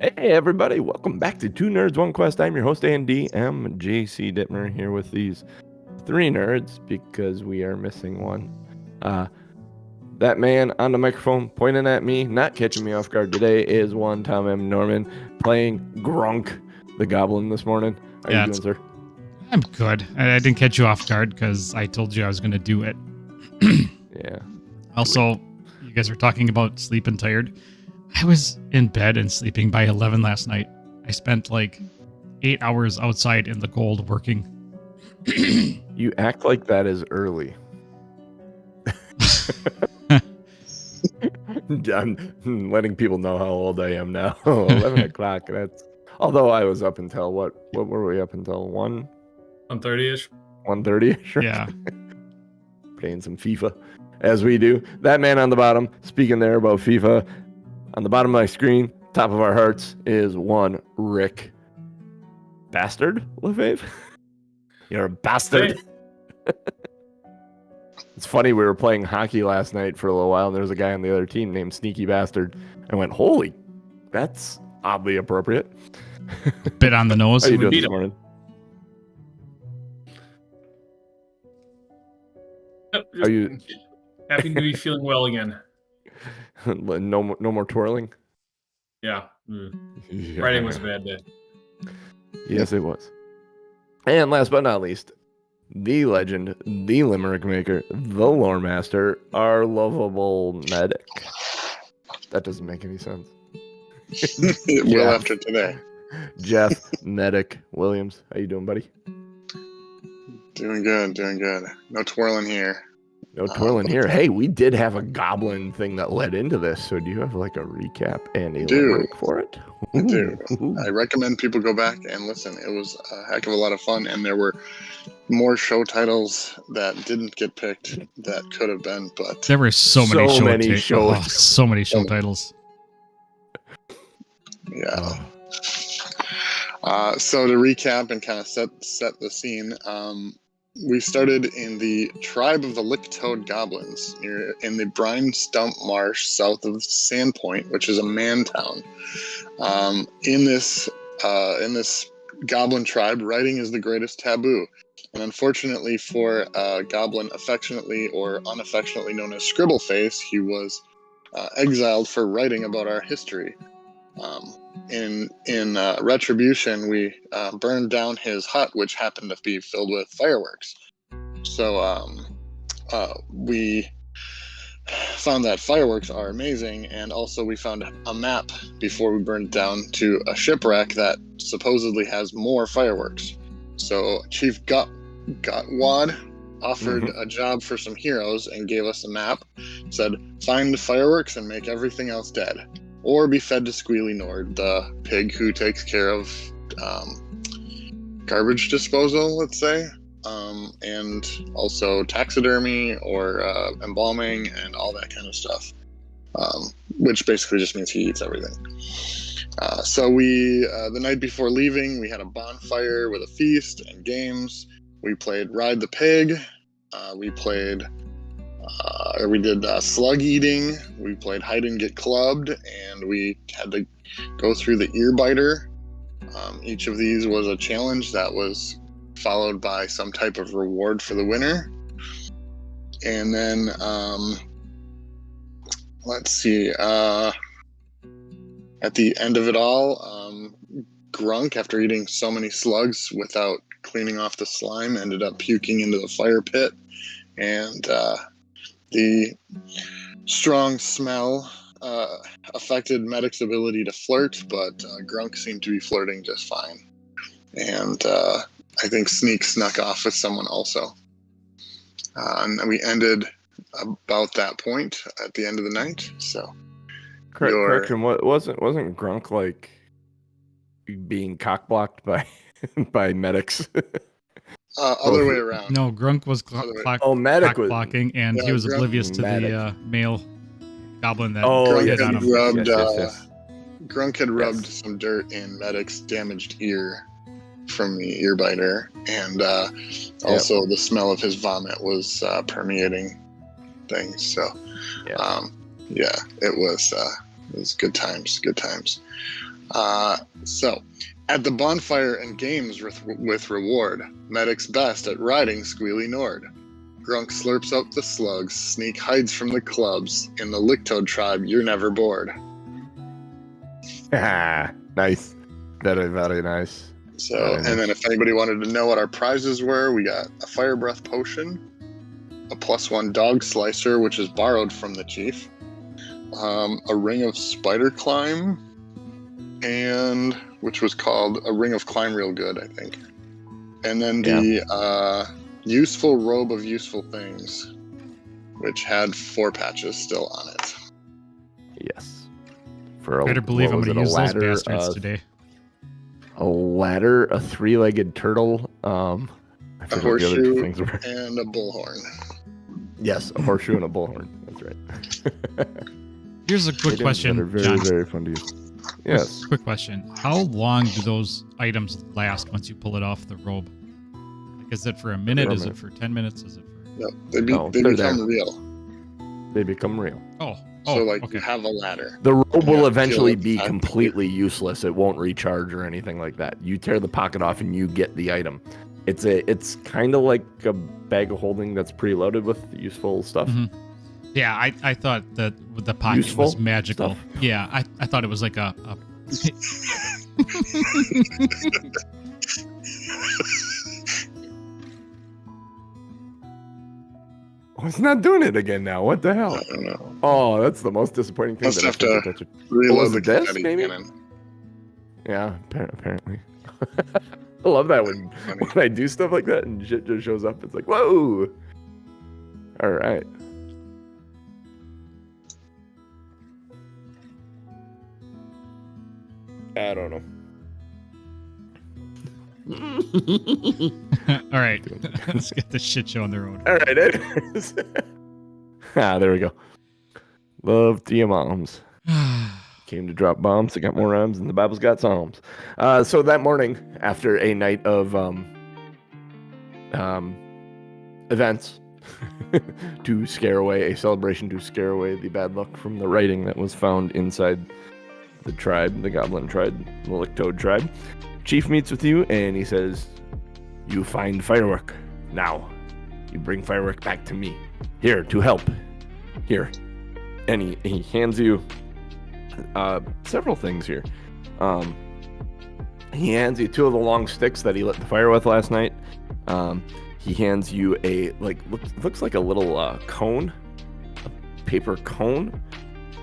Hey everybody, welcome back to Two Nerds, One Quest. I'm your host Andy. I'm JC Dittmer here with these three nerds because we are missing one. That man on the microphone pointing at me, not catching me off guard today, is one Tom M. Norman playing Grunk, the Goblin, this morning. How are you doing, sir? I'm good. I didn't catch you off guard because I told you I was going to do it. Yeah. Also, you guys were talking about sleeping tired. I was in bed and sleeping by 11 last night. I spent like 8 hours outside in the cold working. You act like that is early. I'm letting people know how old I am now. 11 o'clock. Although I was up until what were we up until? 1:30ish. 1:30ish. Yeah. Playing some FIFA as we do. That man on the bottom, speaking there about FIFA. On the bottom of my screen, top of our hearts, is one Rick Bastard Lefebvre. You're a bastard. It's funny, we were playing hockey last night for a little while, and there was a guy on the other team named Sneaky Bastard. I went, holy, that's oddly appropriate. Bit on the nose. How you doing this morning? Are you happy to be feeling well again? No more twirling? Yeah. Friday was a bad day. Yes, it was. And last but not least, the legend, the limerick maker, the lore master, our lovable Meddick. That doesn't make any sense. It will after today. Jeff Meddick Williams. How you doing, buddy? Doing good. No twirling here. No twirling here. Hey, we did have a goblin thing that led into this, so do you have like a recap and a limerick for it? I do. I recommend people go back and listen. It was a heck of a lot of fun, and there were more show titles that didn't get picked that could have been, but there were so many shows. shows. So many show titles. Yeah. So to recap and kind of set the scene, we started in the tribe of the Licktoad Goblins in the Brine Stump Marsh south of Sandpoint, which is a man town. In this goblin tribe, writing is the greatest taboo. And unfortunately for Goblin, affectionately or unaffectionately known as Scribbleface, he was exiled for writing about our history. In retribution, we burned down his hut, which happened to be filled with fireworks. So we found that fireworks are amazing, and also we found a map before we burned down to a shipwreck that supposedly has more fireworks. So Chief Gutwad offered a job for some heroes and gave us a map. Said, find fireworks and make everything else dead. Or be fed to Squealy Nord, the pig who takes care of garbage disposal, let's say, and also taxidermy or embalming and all that kind of stuff, which basically just means he eats everything. So we, the night before leaving, we had a bonfire with a feast and games. We played Ride the Pig. We did slug eating. We played hide and get clubbed, and we had to go through the ear biter. Each of these was a challenge that was followed by some type of reward for the winner. And then, let's see, at the end of it all, Grunk, after eating so many slugs without cleaning off the slime, ended up puking into the fire pit. And the strong smell affected Meddick's ability to flirt, but Grunk seemed to be flirting just fine. And I think Sneak snuck off with someone also. And we ended about that point at the end of the night. So, correction. Wasn't Grunk like being cockblocked by medics? Other way around. No, Grunk was Meddick was blocking, and he was oblivious to the male goblin that Grunk hit on him. Grunk had rubbed some dirt in Meddick's damaged ear from the ear biter, and also the smell of his vomit was permeating things. So, it was good times. So, at the bonfire and games with reward, Meddick's best at riding Squealy Nord. Grunk slurps up the slugs, Sneak hides from the clubs. In the Licktoad tribe, you're never bored. Nice. Very, very nice. So, Very and nice. then if anybody wanted to know what our prizes were, we got a fire breath potion, a +1 DogSlicer, which is borrowed from the chief, a ring of spider climb, and which was called a ring of climb real good, I think. And then the useful robe of useful things, which had 4 patches still on it. Yes. For a, Better believe what I'm was going to it, a use those ladder, bastards today. A ladder, a 3-legged turtle, I A forget what the other two horseshoe things were. and a bullhorn. Yes, a horseshoe and a bullhorn. That's right. Here's a quick Items question, that are very, John. very fun to use. Yes. Quick question. How long do those items last once you pull it off the robe? Like, is it for a minute? Is it for 10 minutes? Is it for... No, No, they they're become there. real. They become real. Oh, So, like, okay. you have a ladder. The robe Yeah, will eventually kill it. be completely useless. It won't recharge or anything like that. You tear the pocket off and you get the item. It's kind of like a bag of holding that's preloaded with useful stuff. Mhm. Yeah, I thought that the pocket Useful was magical. stuff. Yeah, I thought it was like a Oh, it's not doing it again now. What the hell? I don't know. Oh, that's the most disappointing thing. Must that have I think to that you- Reload was the it this, confetti maybe? cannon. Yeah, apparently. I love that when Funny. I do stuff like that and shit just shows up. It's like, whoa. All right. I don't know. All right. Let's get this shit show on the road. All right, anyways. There we go. Love to your moms. Came to drop bombs. I got more rhymes than the Bible's got psalms. So that morning, after a night of events to scare away, a celebration to scare away the bad luck from the writing that was found inside the tribe, the Goblin tribe, the Licktoad tribe, Chief meets with you and he says, "You find firework. Now, you bring firework back to me. Here, to help. Here." And he hands you several things here. He hands you 2 of the long sticks that he lit the fire with last night. He hands you a looks like a little cone, a paper cone,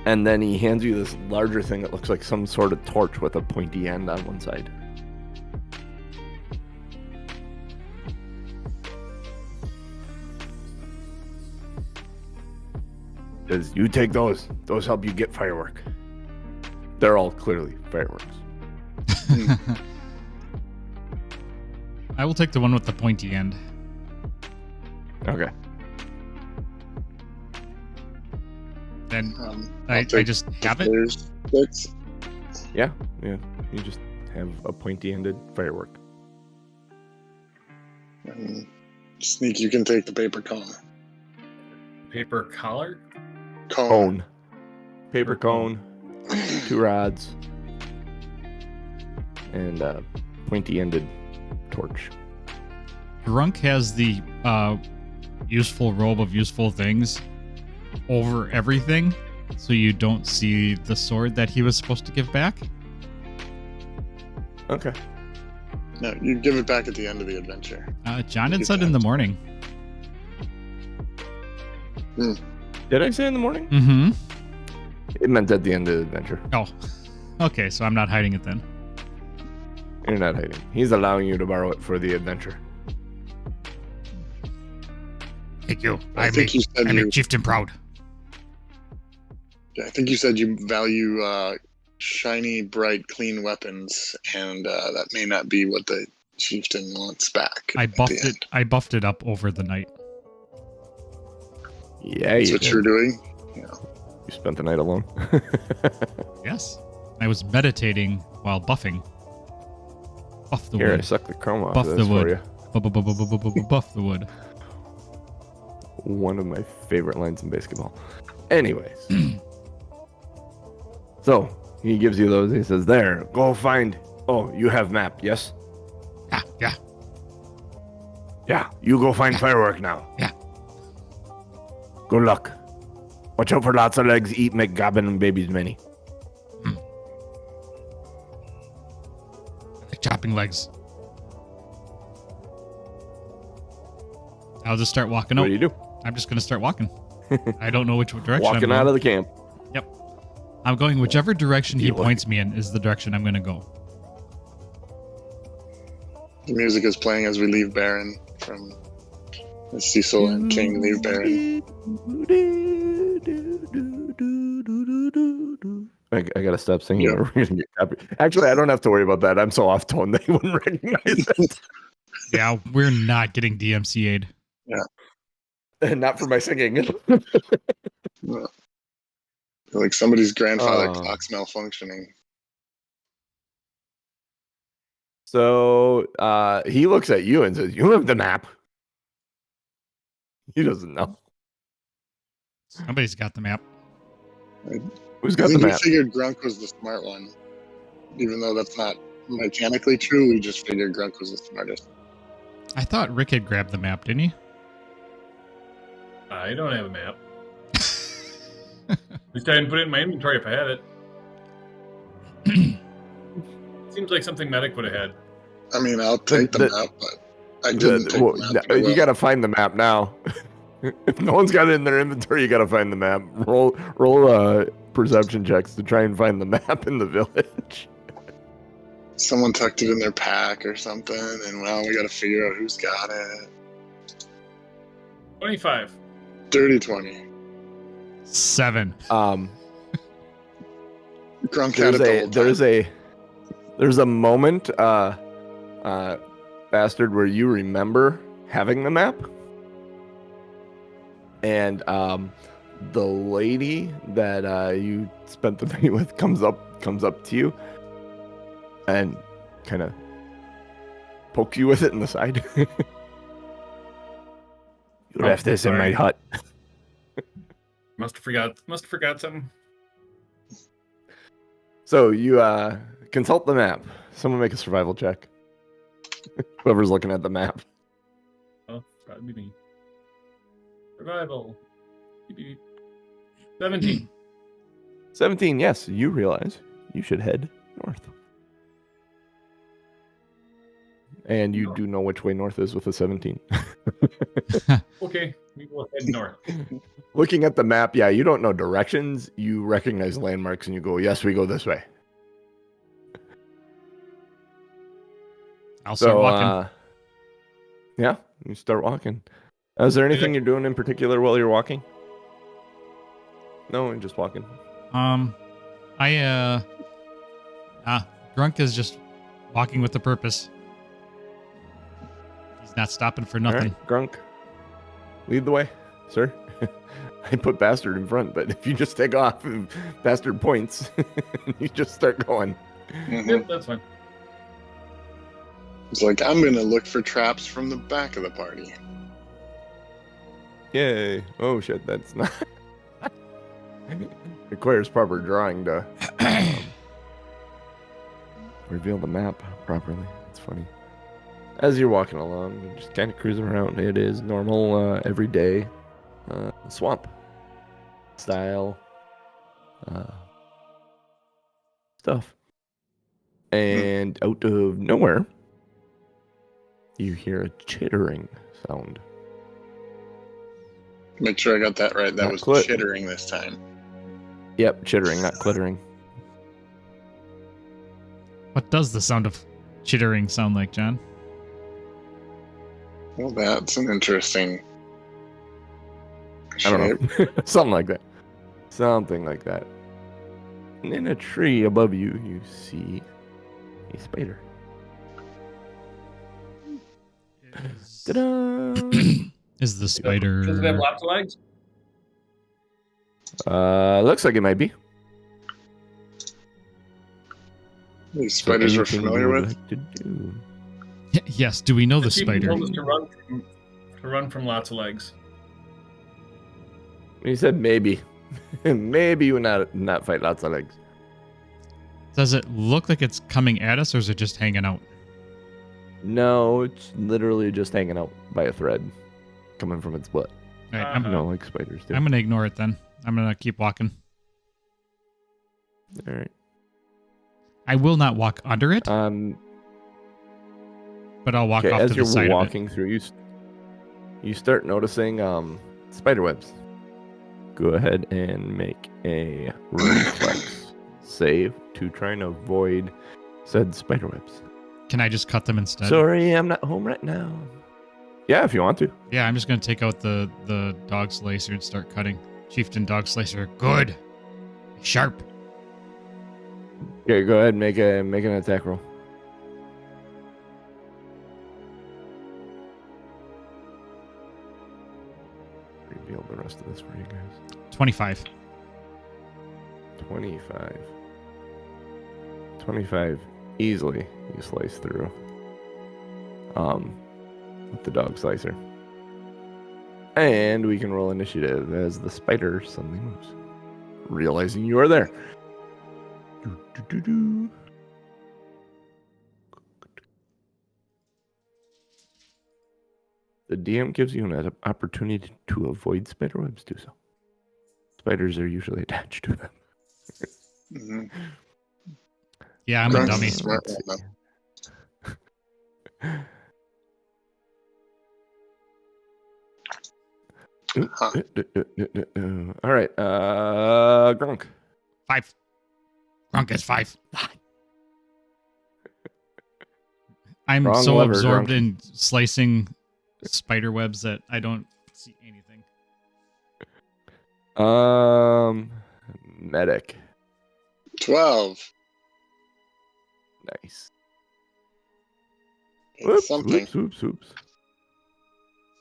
and then he hands you this larger thing that looks like some sort of torch with a pointy end on one side. Says, "You take those. Those help you get firework." They're all clearly fireworks. I will take the one with the pointy end. Okay. Then I'll I take just have it. There's 6. Yeah. You just have a pointy-ended firework. And Sneak, you can take the paper cone. Paper collar? Cone. Paper cone. 2 rods. And a pointy-ended torch. Grunk has the useful robe of useful things over everything, so you don't see the sword that he was supposed to give back. Okay. No, you give it back at the end of the adventure. John had said in the morning. Did I say in the morning? Mm-hmm. It meant at the end of the adventure. Oh, okay. So I'm not hiding it then. You're not hiding. He's allowing you to borrow it for the adventure. Thank you. I think you said I make chieftain proud. I think you said you value shiny, bright, clean weapons, and that may not be what the chieftain wants back. I at buffed the it. end. I buffed it up over the night. Yeah, That's you what did. you're doing. You spent the night alone. Yes. I was meditating while buffing. Buff the Here, I wood. suck the chrome off Buff of the this for wood. you. Buff the wood. One of my favorite lines in basketball. Anyways. So, He gives you those. He says, "There, go find. Oh, you have map, yes? Yeah. Yeah. You go find firework now. Yeah. Good luck. Watch out for lots of legs. Eat, make goblin and babies many. I like chopping legs. I'll just start walking out. What do you do? I'm just gonna start walking. I don't know which direction. Walking I'm going. out of the camp. Yep. I'm going whichever direction he You look- points me in is the direction I'm gonna go. The music is playing as we leave Baron from Cecil and King leave Baron. I gotta stop singing Yeah. or we're gonna get copy. Actually, I don't have to worry about that. I'm so off tone they wouldn't recognize it. Yeah, we're not getting DMCA'd. Not for my singing. Like somebody's grandfather Oh. clock's malfunctioning. So he looks at you and says, "You have the map." He doesn't know. Somebody's got the map. Who's I got the think we map? figured Grunk was the smart one. Even though that's not mechanically true, we just figured Grunk was the smartest. I thought Rick had grabbed the map, didn't he? I don't have a map. At least I didn't put it in my inventory if I had it. Seems like something Meddick would have had. I mean, I'll take the map, but I didn't take the map. but I You will. gotta find the map now. If no one's got it in their inventory, you gotta find the map. Roll perception checks to try and find the map in the village. Someone tucked it in their pack or something, and well, we gotta figure out who's got it. 25. Dirty 20. 7. Grunk had it the whole time. There's a moment, bastard, where you remember having the map, and the lady that you spent the night with comes up to you and kind of pokes you with it in the side. You left this in my sorry. hut. Must have forgot something. So you consult the map. Someone make a survival check. Whoever's looking at the map. Oh, probably me. Survival. Beep, beep, beep. 17. 17, yes, you realize you should head north. And you do know which way north is with a 17. Okay, we will head north. Looking at the map, yeah, you don't know directions. You recognize landmarks and you go, yes, we go this way. I'll start walking. Yeah, you start walking. Is there anything you're doing in particular while you're walking? No, you're just walking. Grunk is just walking with a purpose. He's not stopping for nothing. All right, Grunk, lead the way, sir. I put Bastard in front, but if you just take off, Bastard points, you just start going. Mhm. Yep, that's fine. It's like, I'm gonna look for traps from the back of the party. Yay. Oh, shit, that's not... Requires proper drawing to reveal the map properly. It's funny. As you're walking along, you're just kind of cruising around. It is normal, everyday swamp style stuff. And out of nowhere, you hear a chittering sound. Make sure I got that right. That Not was chittering this time. Yep, chittering, not clittering. What does the sound of chittering sound like, John? Well, that's an interesting I don't know. Something like that. Something like that. And in a tree above you, you see a spider. Ta-da! Is the spider... Does it have lots of legs? Looks like it might be. These spiders we're Anything familiar you would with. like to do? Yes, do we know the People spider? told us to run from lots of legs. He said maybe. Maybe you would not fight lots of legs. Does it look like it's coming at us, or is it just hanging out? No, it's literally just hanging out by a thread coming from its butt. All right, You know, like spiders do. I'm gonna ignore it then. I'm gonna keep walking. All right. I will not walk under it, Um. but I'll walk Okay, off as to the you're side walking through, you start noticing spider webs. Go ahead and make a reflex save to try and avoid said spider webs. of it. Can I just cut them instead? Sorry, I'm not home right now. Yeah, if you want to. Yeah, I'm just gonna take out the DogSlicer and start cutting. Chieftain DogSlicer, good, sharp. Okay, go ahead and make an attack roll. Reveal the rest of this for you guys. 25. 25. 25 easily you slice through with the DogSlicer. And we can roll initiative as the spider suddenly moves, realizing you are there. Do. The DM gives you an opportunity to avoid spider webs. Do so. Spiders are usually attached to them. Mhm. Yeah, I'm a Grunk's dummy. smart one, Huh. All right, Grunk. 5. Grunk is 5. I'm Wrong so lever, absorbed Grunk. in slicing spider webs that I don't see anything. Meddick. 12. Nice. It's something. Oops.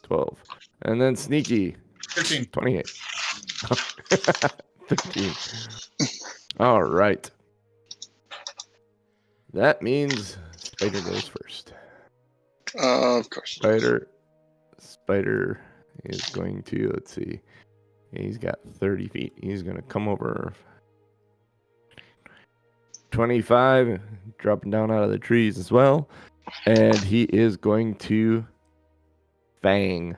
12. And then Sneaky. 13. 28. 13. All right. That means Spider goes first. Of course. Spider is going to, let's see. He's got 30 feet. He's going to come over 25, dropping down out of the trees as well. And he is going to fang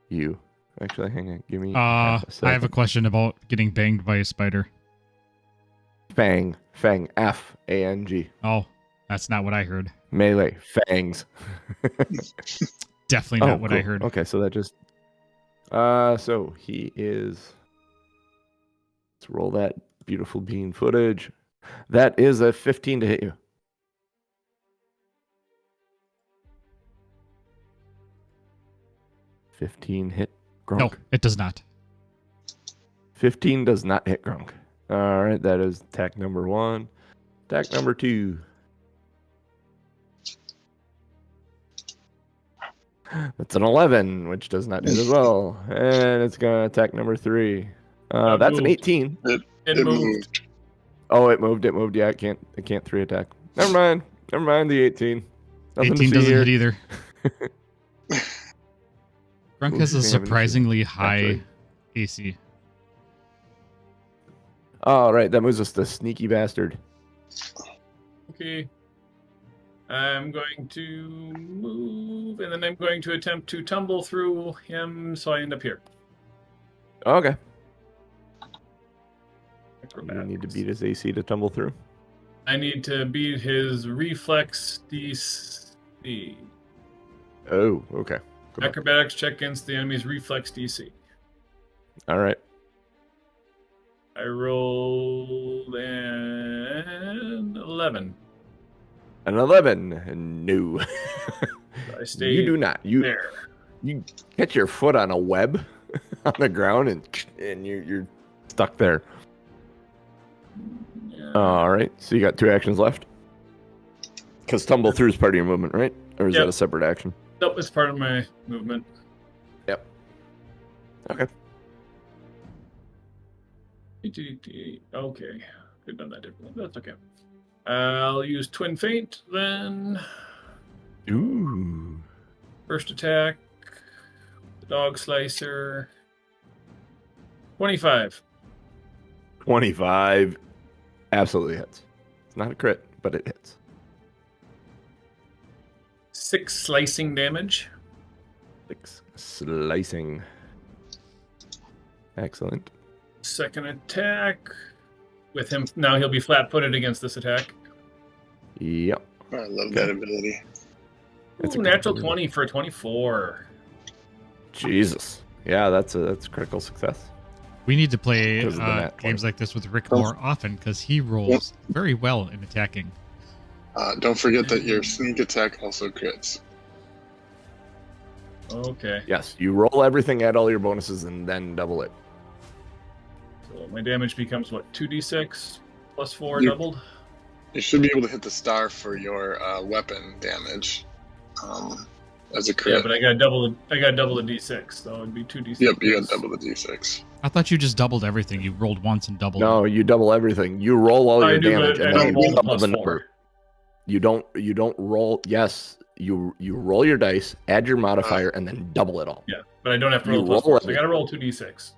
you. Actually, hang on. Give me half a second. I have a question about getting banged by a spider. Fang. F-A-N-G. Oh, that's not what I heard. Melee. Fangs. Definitely not what I cool. heard. Okay, so that just... so he is... Let's roll that beautiful bean footage. That is a 15 to hit you. 15 hit Grunk. No, it does not. 15 does not hit Grunk. All right, that is attack number 1. Attack number 2. That's an 11, which does not hit as well. And it's going to attack number 3. That's an moved. 18. It moved. Oh, it moved. Yeah, it can't 3 attack. Never mind. The 18. Nothing 18 to see doesn't here. hit either. Grunk has a Ooh, we haven't surprisingly high actually. AC. All right, that moves us to sneaky bastard. Okay. I'm going to move, and then I'm going to attempt to tumble through him, so I end up here. Okay. You Acrobatics. need to beat his AC to tumble through. I need to beat his reflex DC. Oh, okay. Come on. Acrobatics check against the enemy's reflex DC. All right. I rolled an 11. An 11. No. I stay You do not. You there. catch your foot on a web on the ground and you're stuck there. Yeah. All right. So you got 2 actions left. Because tumble through is part of your movement, right? Or is Yep. that a separate action? Nope, it's part of my movement. Yep. Okay. Okay. Could have done that differently. That's okay. I'll use Twin Feint then. Ooh. First attack. The DogSlicer. 25. 25. Absolutely hits. not a crit, but it hits. 6 slicing damage. 6 slicing. Excellent. Second attack. With him now, he'll be flat-footed against this attack. Yep. I love that ability. That's a Ooh, good natural ability. 20 for a 24. Jesus. Yeah, that's a critical success. We need to play Because of the nat games 20. like this with Rick more often because he rolls very well in attacking. Don't forget that your sneak attack also crits. Okay. Yes, you roll everything, add all your bonuses, and then double it. So my damage becomes what? 2d6 plus 4 You- doubled? You should be able to hit the star for your weapon damage as a crit. Yeah, but I got double the d6, so it'd be 2d6. Yep, you got double the d6. I thought you just doubled everything. You rolled once and doubled. No, you double everything. You roll all I your do, damage, but I and then don't you roll the double plus the 4. number. You don't roll. Yes, you roll your dice, add your modifier, and then double it all. Yeah, but I don't have to You roll plus roll 4, so I gotta roll 2d6.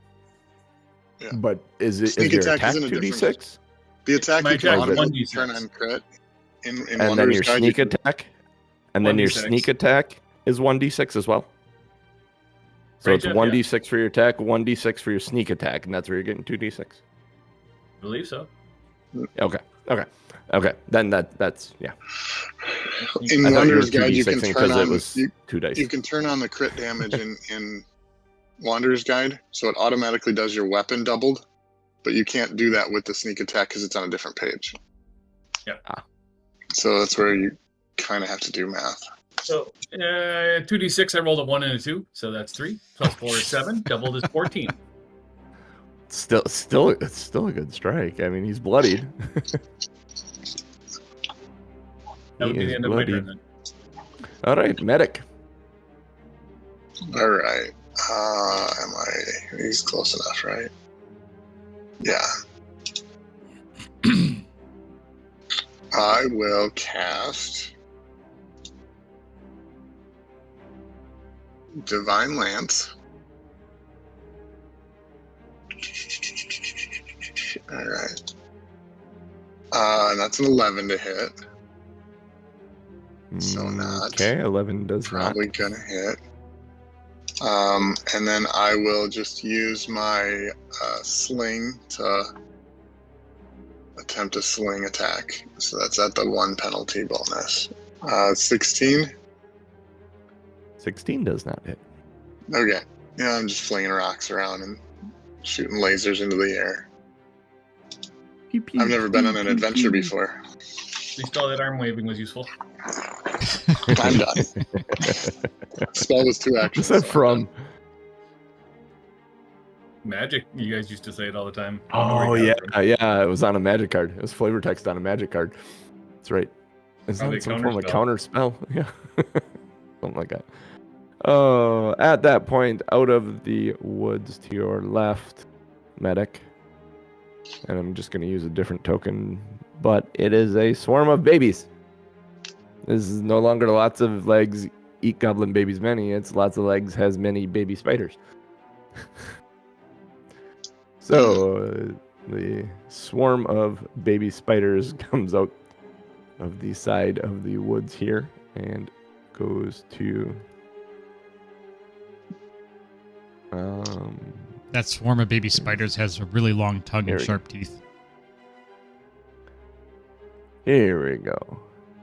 Yeah. But is Sneak your attack attack isn't a 2d6? The attack My you can attack is automatically 1d6. turn on crit. In And then Wanderer's your Guide, sneak you can- attack, and then your 1d6. sneak attack is 1d6 as well. So Right, it's Jeff? 1d6 for your attack, 1d6 for your sneak attack, and that's where you're getting 2d6. I believe so. Okay. Then that's yeah. In I thought you were Wanderer's Guide, you can 2d6 turn because it on was 2 dice. you can turn on the crit damage in Wanderer's Guide, so it automatically does your weapon doubled, but you can't do that with the sneak attack because it's on a different page. Yeah. So that's where you kind of have to do math. So 2d6, I rolled a 1 and a 2, so that's 3. Plus 4 is 7. Doubled is 14. Still, it's still a good strike. I mean, he's bloodied. That would He be the is end of my bloodied. turn then. All right, Meddick. All right. He's close enough, right? Yeah. I will cast Divine Lance. All right. And that's an 11 to hit. So not. Okay, 11 does Probably not. gonna hit. And then I will just use my sling to attempt a sling attack. So that's at the 1 penalty bonus. 16. 16 does not hit. Okay. Yeah, I'm just flinging rocks around and shooting lasers into the air. Pew, pew, I've never been on an pew, adventure pew. before. At least all that arm waving was useful. I'm done. Spell was 2 actions. What's that so I'm from? done. Magic, you guys used to say it all the time. Oh yeah, yeah. It was on a magic card. It was flavor text on a magic card. That's right. Isn't Probably it some form of counterspell. counter spell? Yeah, something like that. Oh, at that point, out of the woods to your left, Meddick, and I'm just going to use a different token, but it is a swarm of babies. This is no longer lots of legs eat goblin babies many. It's lots of legs has many baby spiders. So the swarm of baby spiders comes out of the side of the woods here and goes to That swarm of baby spiders has a really long tongue Here and we sharp teeth. here we go.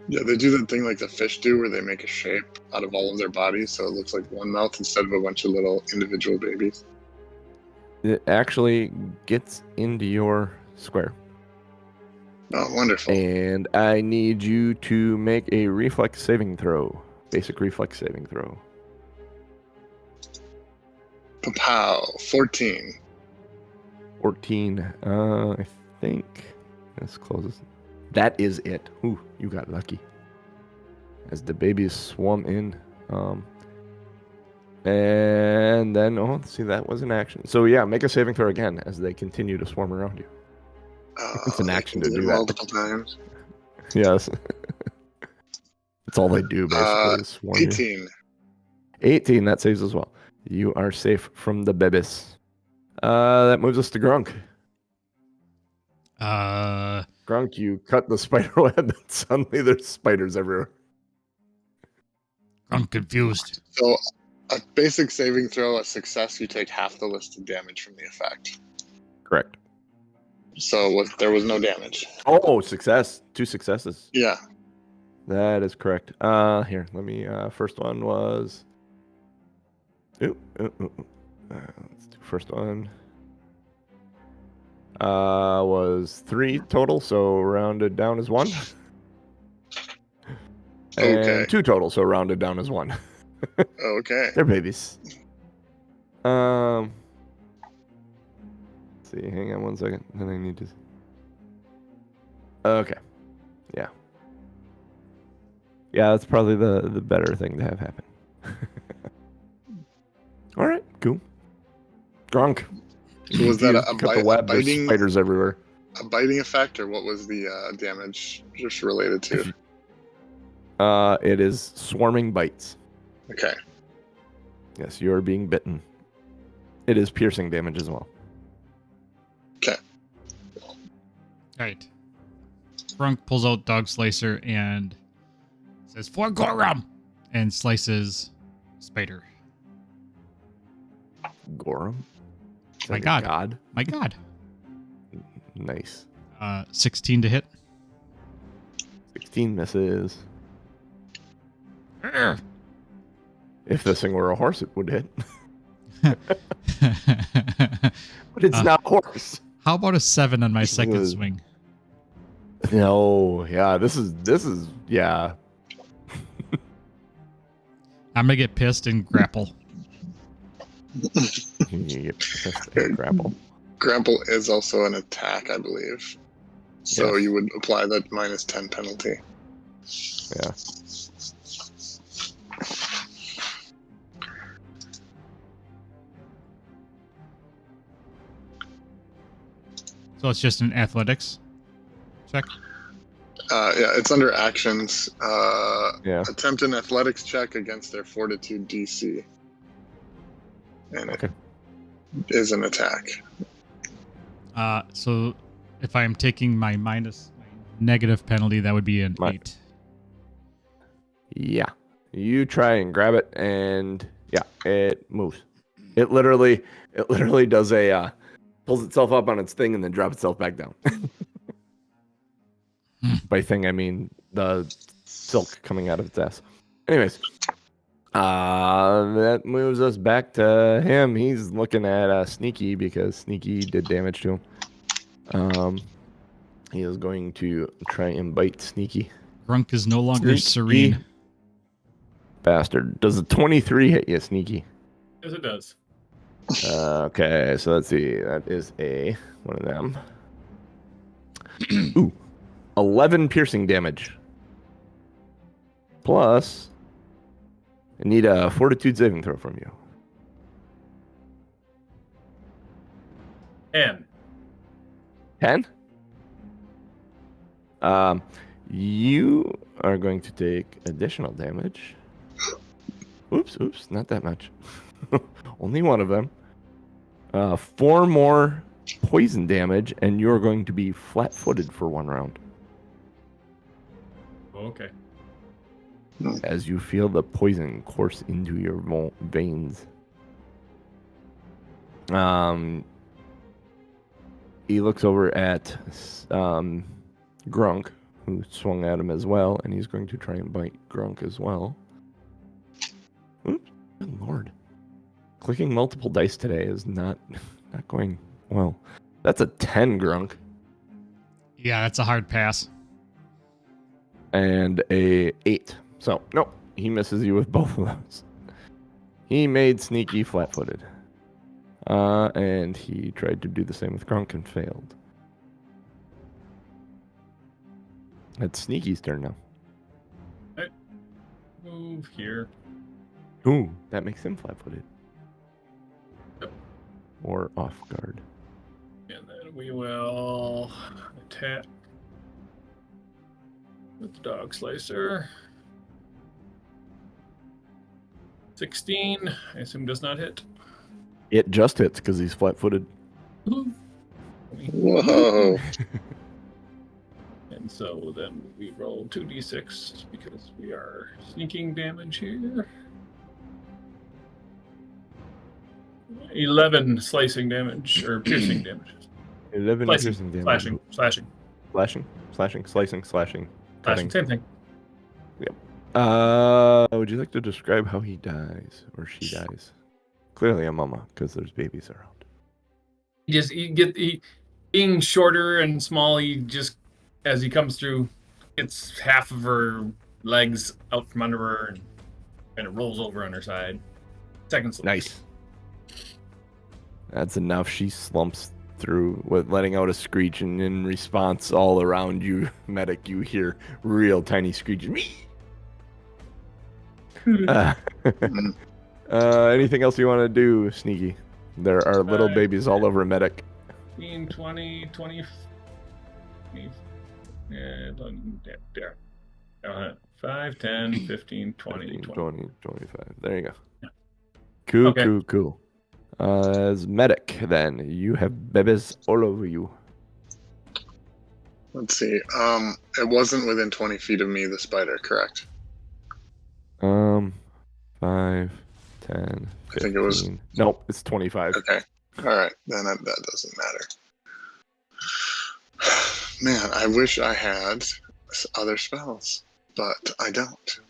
Yeah, they do that thing like the fish do where they make a shape out of all of their bodies so it looks like one mouth instead of a bunch of little individual babies. It actually gets into your square. Oh, wonderful. And I need you to make a reflex saving throw. Basic reflex saving throw. Pow, 14. 14. I think this closes. That is it. Ooh, you got lucky. As the babies swarm in. And then, oh, see, that was an action. So yeah, make a saving throw again as they continue to swarm around you. It's an They action can to do that. multiple times. Yes. That's all they do, basically, is swarm you. 18. 18, that saves as well. You are safe from the babies. That moves us to Grunk. Grunk, you cut the spider web, and suddenly there's spiders everywhere. I'm confused. So, a basic saving throw, a success, you take half the listed damage from the effect. Correct. So there was no damage. Oh, success. 2 successes. Yeah. That is correct. Here, let me. First one was. Let's do first one. Was 3 total, so rounded down as 1. And Okay. 2 total, so rounded down as 1. Okay. They're babies. Let's see, hang on 1 second. Then I need to. Okay. Yeah. Yeah, that's probably the better thing to have happen. All right, cool. Grunk. So was that You a cut the web? There's biting, spiders everywhere. a biting effect, or what was the damage just related to? It is swarming bites. Okay. Yes, you are being bitten. It is piercing damage as well. Right. Grunk pulls out DogSlicer and says, "For Gorum!" and slices Spider. Gorum? Is My that your God. My God. Nice. 16 to hit. 16 misses. If this thing were a horse, it would hit. But it's not a horse. How about a 7 on my second Ugh. swing? No, yeah, this is yeah. I'm gonna get pissed and grapple. You get pissed and grapple. Grapple is also an attack, I believe. So Yes. you would apply that -10 penalty. Yeah. So it's just an athletics check. Yeah, it's under actions. Yeah. Attempt an athletics check against their fortitude DC. And Okay. it is an attack. So if I'm taking my negative penalty, that would be an Mi- 8. Yeah. You try and grab it, and yeah, it moves. It literally does a pulls itself up on its thing and then drops itself back down. By thing, I mean the silk coming out of its ass. Anyways, that moves us back to him. He's looking at Sneaky because Sneaky did damage to him. He is going to try and bite Sneaky. Grunk is no longer Sneaky. serene. Bastard. Does a 23 hit you, Sneaky? Yes, it does. Okay, so let's see. That is one of them. Ooh, 11 piercing damage. Plus, I need a fortitude saving throw from you. 10. 10? You are going to take additional damage. Oops, not that much. Only one of them. 4 more poison damage, and you're going to be flat-footed for 1 round. Okay. As you feel the poison course into your veins. He looks over at Grunk, who swung at him as well, and he's going to try and bite Grunk as well. Oops, good lord. Clicking multiple dice today is not going well. That's a 10, Grunk. Yeah, that's a hard pass. And a 8. So, no, he misses you with both of those. He made Sneaky flat-footed. And he tried to do the same with Grunk and failed. It's Sneaky's turn now. Move here. Ooh, that makes him flat-footed. Yep. Or off guard. And then we will attack with the DogSlicer. 16, I assume does not hit. It just hits because he's flat-footed. Whoa. And so then we roll 2d6 because we are sneaking damage here. 11 slicing damage, or piercing damage. 11 Slicing, piercing damage. slashing, slashing, Slashing, slicing, slashing, cutting. slashing, same thing. Would you like to describe how he dies or she dies? Clearly a mama, because there's babies around. Being shorter and small, he just, as he comes through, gets half of her legs out from under her and kind of rolls over on her side. Seconds. Nice. That's enough. She slumps through with letting out a screech, and in response, all around you, Meddick, you hear real tiny screeches. Anything else you want to do, Sneaky? There are little babies all over Meddick. 15, 20, 20. Yeah, there. 5, 10, 15, 20, 15, 20. 20, 25. There you go. Yeah. Cool, Okay. cool. As Meddick, then, you have babies all over you. Let's see. It wasn't within 20 feet of me, the spider, correct? 5, 10, 15. I think it was. Nope, it's 25. Okay. All right. Then that doesn't matter. Man, I wish I had other spells, but I don't.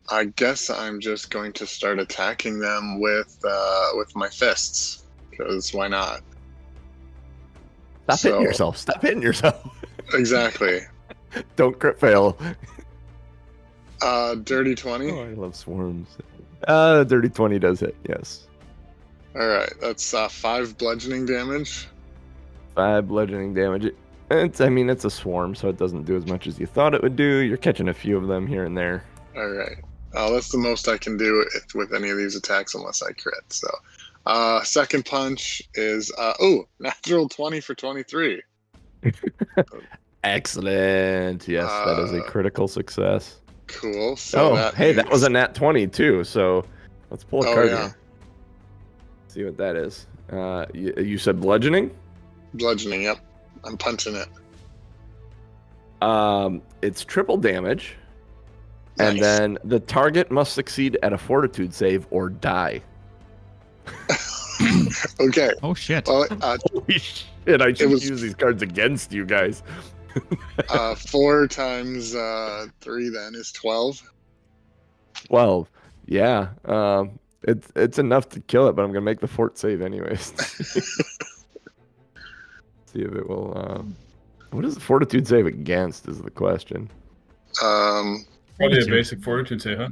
I guess I'm just going to start attacking them with my fists, because why not? Stop hitting yourself. Exactly. Don't crit fail. Dirty 20. Oh, I love swarms. Dirty 20 does hit, yes. All right, that's 5 bludgeoning damage. 5 bludgeoning damage. It's a swarm, so it doesn't do as much as you thought it would do. You're catching a few of them here and there. All right. That's the most I can do with any of these attacks unless I crit. So, second punch is natural 20 for 23. Excellent. Yes, that is a critical success. Cool. So that was a nat 20 too. So let's pull a card here. See what that is. You said bludgeoning? Bludgeoning, yep. I'm punching it. It's triple damage. Nice. And then the target must succeed at a fortitude save or die. Okay. Oh, shit. Well, Holy shit, I should use these cards against you guys. 4 times 3 then is 12. 12. Yeah. It's enough to kill it, but I'm gonna make the fort save anyways. See if it will. What is the fortitude save against? Is the question. Probably a basic fortitude save, huh?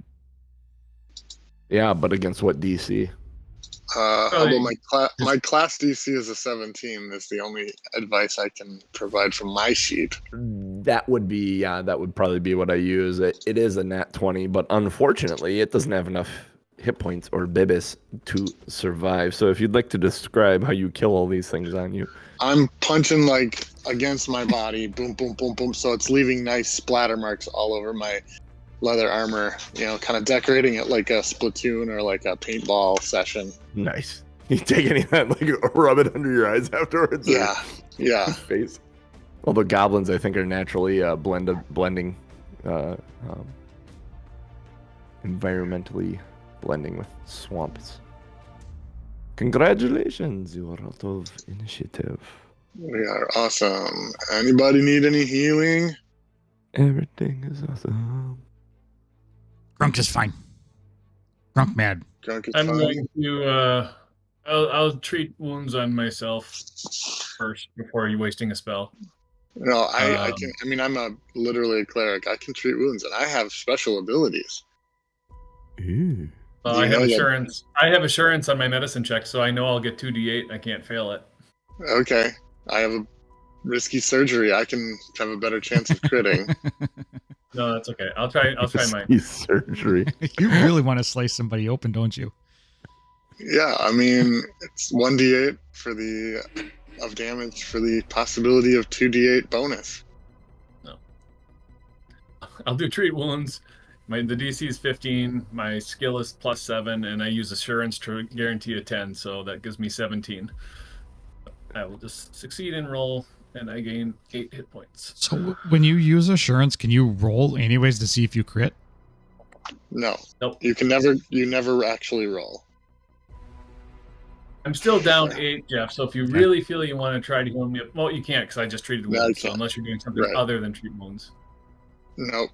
Yeah, but against what DC? My class DC is a 17. Is the only advice I can provide from my sheet. That would probably be what I use. It is a nat 20, but unfortunately, it doesn't have enough hit points or bibis to survive. So if you'd like to describe how you kill all these things on you. I'm punching like against my body, boom, boom, boom, boom. So it's leaving nice splatter marks all over my leather armor, kind of decorating it like a Splatoon or like a paintball session. Nice. You take any of that, like rub it under your eyes afterwards? Yeah. Face. Although goblins, I think, are naturally blending, environmentally blending with swamps. Congratulations, you are out of initiative. We are awesome. Anybody need any healing? Everything is awesome. Grunk is fine. Grunk mad. Grunk is I'm fine. going to I'll treat wounds on myself first before you wasting a spell. No, I can. I mean, I'm literally a cleric. I can treat wounds, and I have special abilities. Ooh. I have assurance. I have assurance on my medicine check, so I know I'll get 2d8. I can't fail it. Okay, I have a risky surgery. I can have a better chance of critting. No, that's okay. I'll try my surgery. You really want to slice somebody open, don't you? Yeah, I mean, it's 1d8 of damage for the possibility of 2d8 bonus. No. I'll do treat wounds. The DC is 15, my skill is +7, and I use assurance to guarantee a 10, so that gives me 17. I will just succeed and roll, and I gain 8 hit points. So when you use assurance, can you roll anyways to see if you crit? No. Nope. You never actually roll. I'm still down 8, Jeff. So if you really feel you want to try to heal me up, well, you can't because I just treated No, wounds. you So can't. unless you're doing something Right. other than treat wounds. Nope.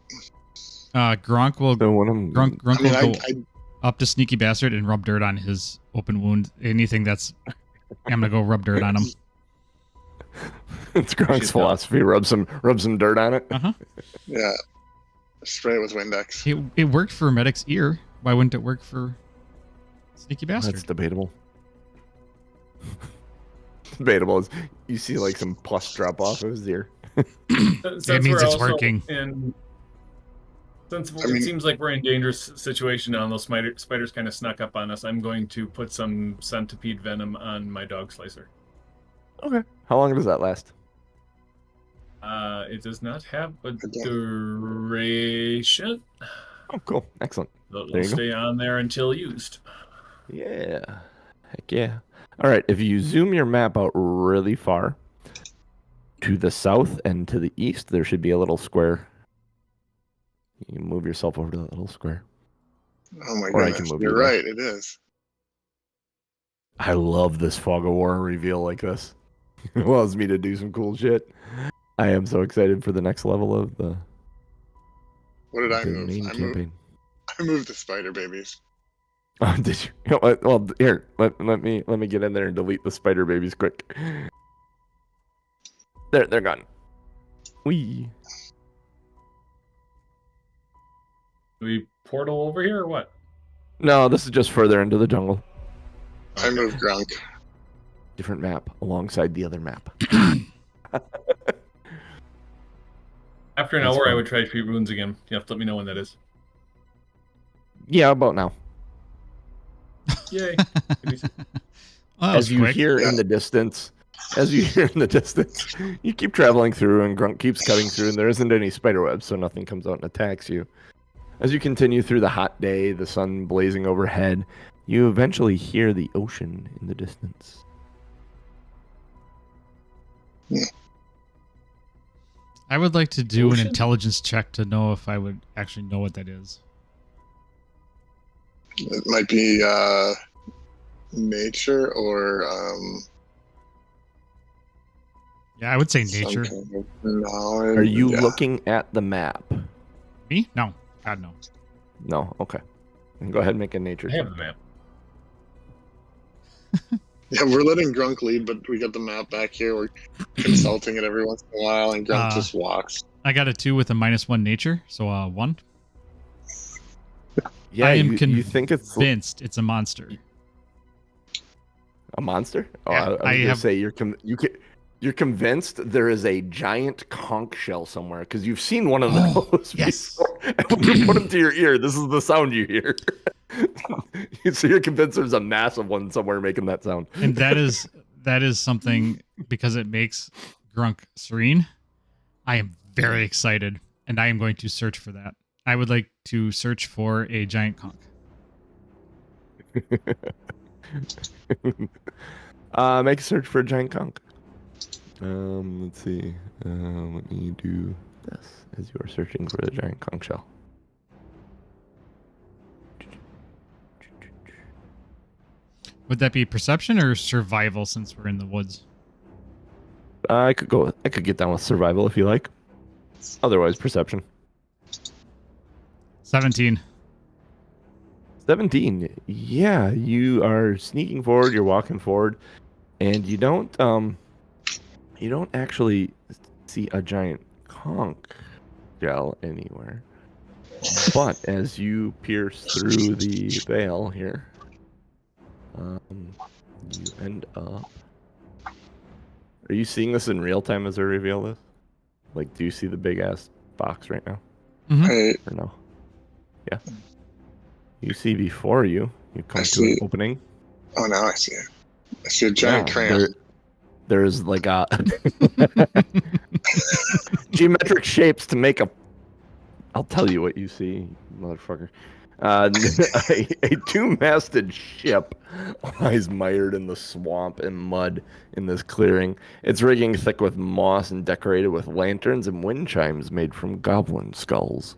Grunk will So when I'm Grunk I mean, will go up to Sneaky Bastard and rub dirt on his open wound. Anything that's I'm gonna go rub dirt on him. it's Grunk's philosophy. Rub some dirt on it. Yeah. Spray it with Windex. It worked for Meddick's ear. Why wouldn't it work for Sneaky Bastard? That's debatable. Debatable is you see like some pus drop off of his ear. Since It means we're it's also working. Since I mean- it seems like we're in a dangerous situation now, and those spiders kind of snuck up on us, I'm going to put some centipede venom on my DogSlicer. Okay. How long does that last? It does not have a duration. Oh, cool. Excellent. It'll There you go. stay on there until used. Yeah. Heck yeah. All right. If you zoom your map out really far to the south and to the east, there should be a little square. You can move yourself over to that little square. Oh my Or I can goodness. move You're you there. right, it is. I love this Fog of War reveal like this. It allows me to do some cool shit. I am so excited for the next level of the, What did I the move? main campaign. I moved the spider babies. Oh, did you? You know what? Well, here, let me get in there and delete the spider babies quick. They're gone. Wee. Do we portal over here or what? No, this is just further into the jungle. I moved Grunk. Different map alongside the other map. After an That's hour, I fine. would try treat wounds again. You have to let me know when that is. Yeah, about now. Yay. Well, that was As you quick. hear in the distance, you keep traveling through, and Grunk keeps cutting through, and there isn't any spider webs, so nothing comes out and attacks you. As you continue through the hot day, the sun blazing overhead, you eventually hear the ocean in the distance. I would like to do Ocean? an intelligence check to know if I would actually know what that is. It might be nature or Yeah, I would say some nature. kind of knowledge. Are you Yeah. looking at the map? Me? No. God, no. No. Okay. Then go ahead and make a nature I check. have the map. Yeah, we're letting Grunk lead, but we got the map back here. We're consulting it every once in a while, and Grunk just walks. I got a 2 with a -1 nature, so 1. Yeah, I am you think it's Convinced it's a monster. a monster? Oh, Yeah, I was I gonna have- say you're convinced there is a giant conch shell somewhere because you've seen one of Oh, those yes. before. When you put them to your ear, this is the sound you hear. So you're convinced there's a massive one somewhere making that sound. And that is something, because it makes Grunk serene. I am very excited, and I am going to search for that. I would like to search for a giant conch. Make a search for a giant conch. Let's see. Let me do this as you are searching for the giant conch shell. Would that be perception or survival since we're in the woods? I could get down with survival if you like. Otherwise, perception. 17. 17. Yeah, you are sneaking forward. You're walking forward, and you don't actually see a giant conch shell anywhere. But as you pierce through the veil here, you end up. Are you seeing this in real time as I reveal this? Like, do you see the big ass box right now? Hey, Or no? Yeah. You see before you come I to an see. opening. oh, now I see it. I see a giant Yeah, crayon. there's like a geometric shapes to make a. I'll tell you what you see, motherfucker. A two-masted ship lies mired in the swamp and mud in this clearing. Its rigging thick with moss and decorated with lanterns and wind chimes made from goblin skulls.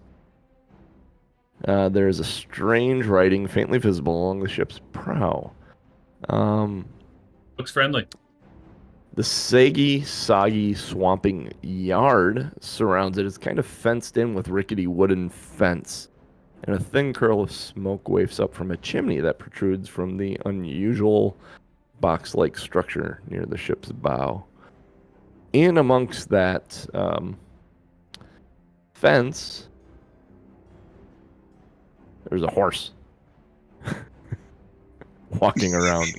There is a strange writing faintly visible along the ship's prow. Looks friendly. The saggy, soggy, swamping yard surrounds it. It's kind of fenced in with rickety wooden fence. And a thin curl of smoke wafts up from a chimney that protrudes from the unusual box-like structure near the ship's bow. In amongst that fence, there's a horse walking around.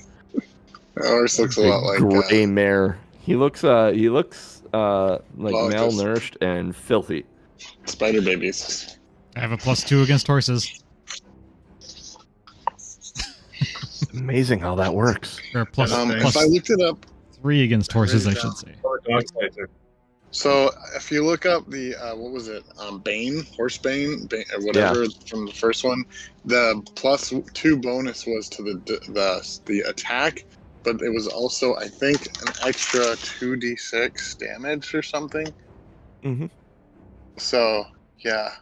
The horse looks a lot like gray mare. He looks like Well, malnourished and filthy. spider babies. I have a +2 against horses. Amazing how that works. Or plus If I looked it up, 3 against horses, I should say. Or DogSlicer. so if you look up the what was it, horse bane, or whatever from the first one, the +2 bonus was to the attack, but it was also, I think, an extra 2d6 damage or something. Mm-hmm. So yeah,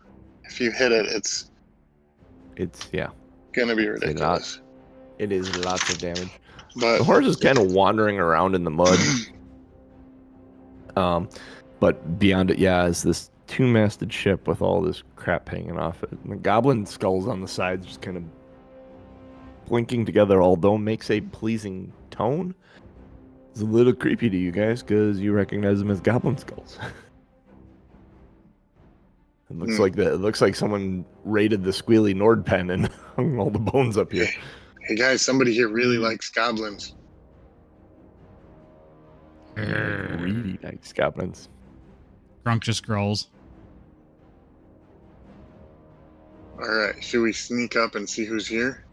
if you hit it, it's gonna be ridiculous. It is lots of damage. But The horse is kind of wandering around in the mud. But beyond it, is this two-masted ship with all this crap hanging off it. And the goblin skulls on the sides just kind of blinking together, although makes a pleasing tone. It's a little creepy to you guys because you recognize them as goblin skulls. It looks like someone raided the Squealy Nord pen and hung all the bones up here. hey guys, somebody here really likes goblins. Really nice goblins. Grunk just growls. All right, should we sneak up and see who's here?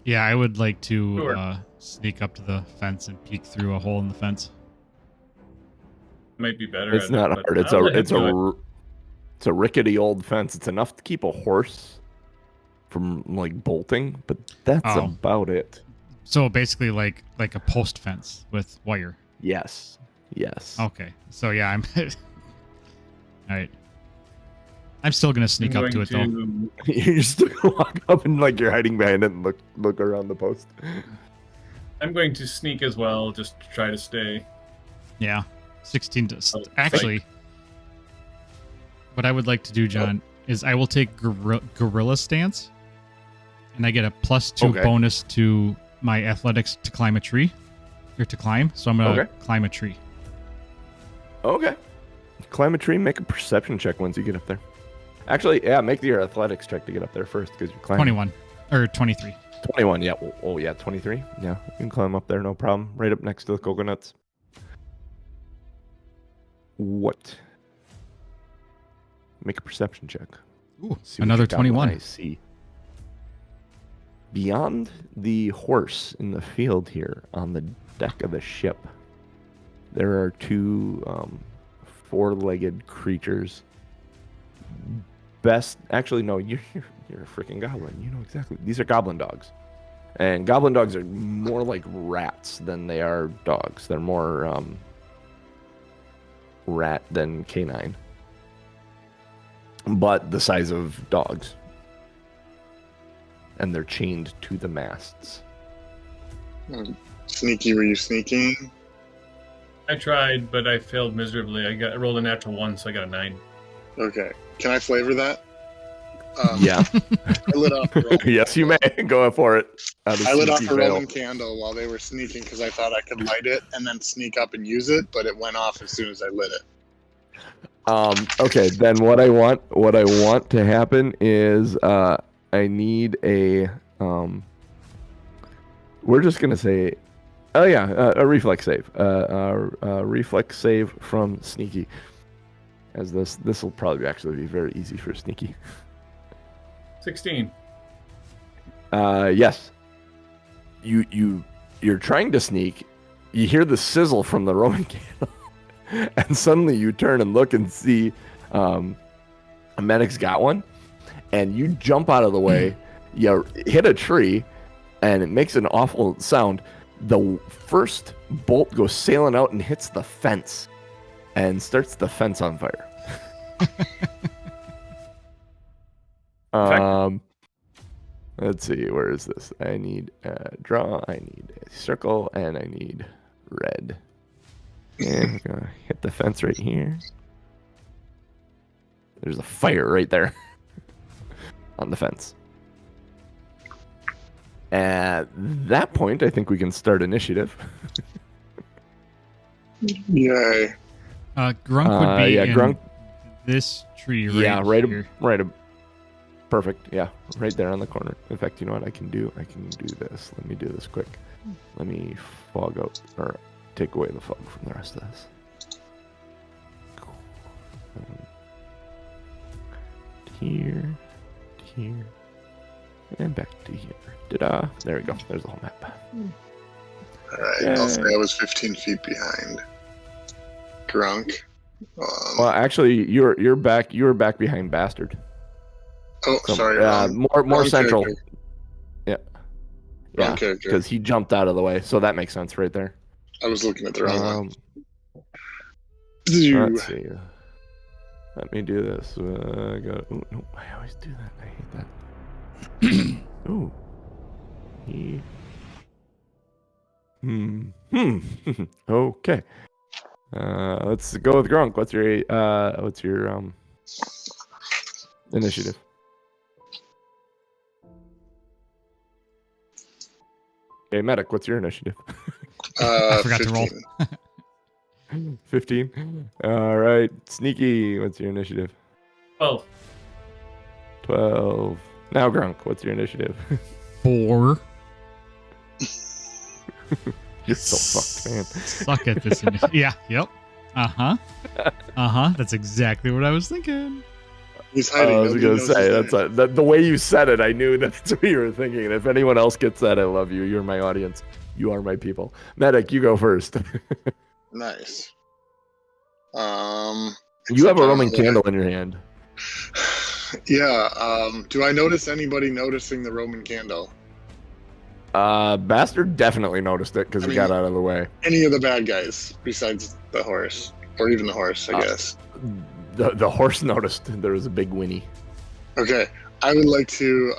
Yeah, I would like to Sure. sneak up to the fence and peek through a hole in the fence. Might be better. It's at not it, but hard. I'll let him do it. It's a rickety old fence. It's enough to keep a horse from like bolting, but that's Oh. about it. So basically, like a post fence with wire. Yes. Okay. So yeah, I'm. All right. I'm still gonna sneak up to it though. You're still gonna walk up and like you're hiding behind it and look around the post. I'm going to sneak as well, just to try to stay. Yeah. 16 to Oh, actually. What I would like to do, John, is I will take gorilla stance, and I get a +2 Okay. bonus to my athletics to climb a tree, or to climb. So I'm gonna Okay. climb a tree. Okay. Climb a tree, make a perception check once you get up there. Actually, make your athletics check to get up there first because you're climbing. 21 or 23. 21, yeah. Oh, yeah, 23. Yeah, you can climb up there, no problem. Right up next to the coconuts. What? Make a perception check. Ooh, See what another you got, 21. what I see. Beyond the horse in the field here on the deck of the ship, there are two four-legged creatures. Actually, no, you're a freaking goblin. You know exactly. These are goblin dogs. And goblin dogs are more like rats than they are dogs. They're more rat than canine. But the size of dogs. And they're chained to the masts. Sneaky, were you sneaking? I tried, but I failed miserably. I rolled a natural 1, so I got a 9. Okay. Can I flavor that? Yeah. I lit off a Roman, Yes, you may. Go for it. I lit off a Roman candle while they were sneaking because I thought I could light it and then sneak up and use it, but it went off as soon as I lit it. Okay, then what I want to happen is I need a we're just gonna say a reflex save. A reflex save from Sneaky. As this will probably actually be very easy for Sneaky. 16. Yes. You're trying to sneak. You hear the sizzle from the Roman candle, and suddenly you turn and look and see Meddick's got one, and you jump out of the way, You hit a tree, and it makes an awful sound. The first bolt goes sailing out and hits the fence, and starts the fence on fire. Let's see, where is this? I need a draw, I need a circle, and I need red. And we're gonna hit the fence right here. There's a fire right there on the fence. At that point, I think we can start initiative. Yay. Grunk would be in Grunk. this tree right here. Perfect. Yeah, right there on the corner. In fact, you know what I can do? I can do this. Let me do this quick. Let me fog out or take away the fog from the rest of this. Here, here, and back to here. Ta-da! There we go. There's the whole map. All right. I'll say I was 15 feet behind Grunk. Well, actually, you're back. You were back behind Bastard. Oh, So, sorry. more central. Character. Yeah, Wrong character. because he jumped out of the way, so that makes sense right there. I was looking at the wrong one. Let's see. Let me do this. Oh no, I always do that. I hate that. Ooh. Okay. Let's go with Grunk. What's your initiative? Okay, Meddick, what's your initiative? I forgot to roll. 15. All right, Sneaky, what's your initiative? 12. 12. Now, Grunk, what's your initiative? 4. You're so fucked, man. Suck at this. Yeah. Yep. That's exactly what I was thinking. He's hiding. I was Nobody gonna knows say his name. the way you said it, I knew that's what you were thinking. And if anyone else gets that, I love you. You're my audience. You are my people. Meddick, you go first. Nice. You have a Roman candle in your hand. Yeah. Do I notice anybody noticing the Roman candle? Bastard definitely noticed it because he got out of the way. Any of the bad guys besides the horse, or even the horse, I guess. The horse noticed there was a big whinny. Okay, I would like to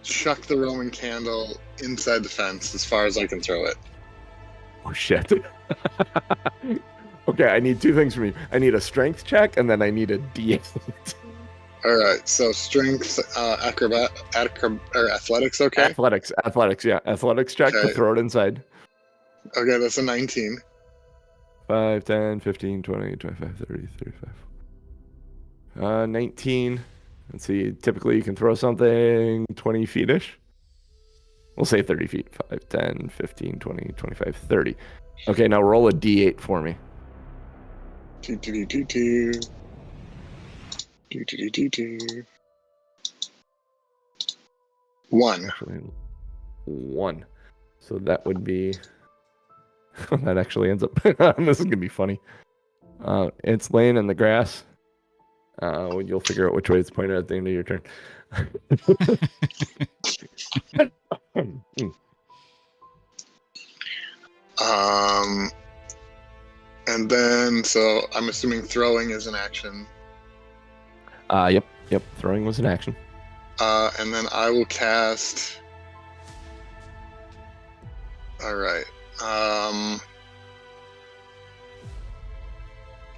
chuck the Roman candle inside the fence as far as I can throw it. Oh shit. Okay, I need 2 things from you. I need a strength check, and then I need a D8. All right, so strength, or athletics, okay? Athletics, yeah. Athletics check to Okay. throw it inside. Okay, that's a 19. 5, 10, 15, 20, 25, 30, 35. 19. Let's see, typically you can throw something 20 feet-ish. We'll say 30 feet. 5, 10, 15, 20, 25, 30. Okay, now roll a D8 for me. One. Actually, 1. So that would be... that actually ends up... this is going to be funny. It's laying in the grass. You'll figure out which way it's pointed at the end of your turn. And then, so I'm assuming throwing is an action. Yep. Throwing was an action. And then I will cast. All right.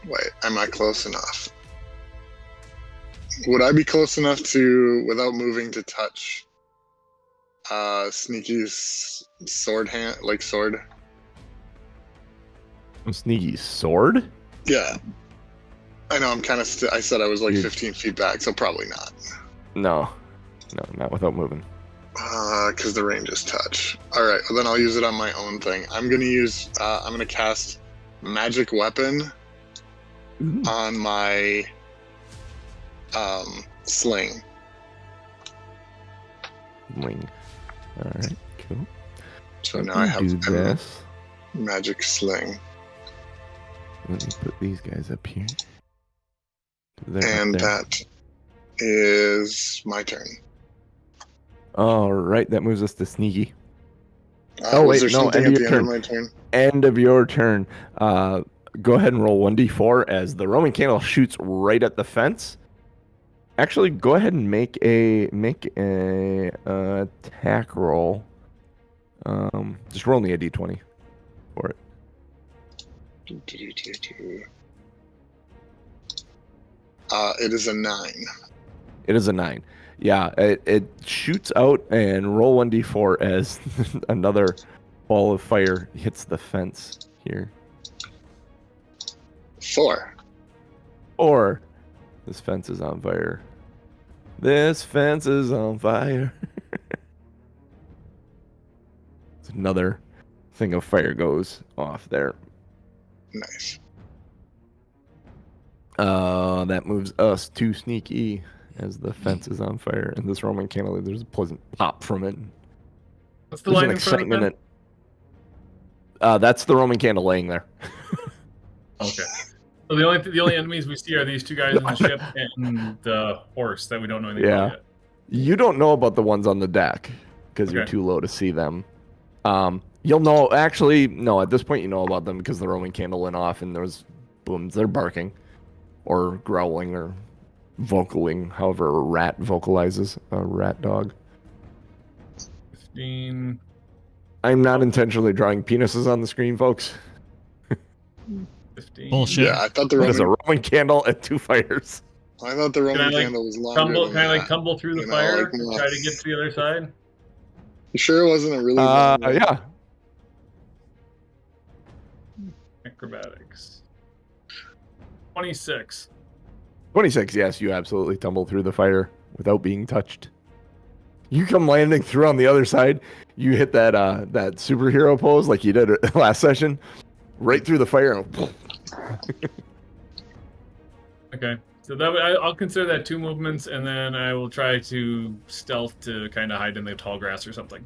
Wait, am I close enough? Would I be close enough to, without moving, to touch Sneaky's sword hand, like sword? Sneaky's sword? Yeah. I know, I'm kind of, I said I was like 15 feet back, so probably not. No, not without moving. Because the range is touch. All right, well, then I'll use it on my own thing. I'm gonna cast magic weapon on my sling. Wing. All right, cool. So now I have do a this. magic sling. Let me put these guys up here. They're And up there. that is my turn. All right, that moves us to sneaky. Was wait, there no, something end at of the your end turn. of my turn? End of your turn. Go ahead and roll 1d4 as the Roman candle shoots right at the fence. Actually, go ahead and make a attack roll. Just roll me a d20 for it. It is a 9. It is a 9. Yeah, it shoots out and roll 1d4 as another ball of fire hits the fence here. 4. Or this fence is on fire. This fence is on fire. Another thing of fire goes off there. Nice. That moves us to sneaky as the fence is on fire. And this Roman candle, there's a pleasant pop from it. What's the There's line an in front of excitement. them? That's the Roman candle laying there. Okay. So the only enemies we see are these two guys in the ship and the horse that we don't know anything about yet. You don't know about the ones on the deck because you're Okay. too low to see them. You'll know. Actually, no. At this point, you know about them because the Roman candle went off and those booms. They're barking, or growling, or vocaling. However, a rat vocalizes. A rat dog. 15. I'm not intentionally drawing penises on the screen, folks. 15. Bullshit. Yeah, I thought the There's a Roman. Roman candle and 2 fires. I thought the Can Roman I, like, candle was longer. Can than I like that. tumble through the You know, fire like, and try to get to the other side? You sure it wasn't a really long one? Yeah. Acrobatics. 26. 26. Yes, you absolutely tumble through the fire without being touched. You come landing through on the other side. You hit that that superhero pose like you did last session, right through the fire. And Okay. So that I'll consider that 2 movements, and then I will try to stealth to kind of hide in the tall grass or something.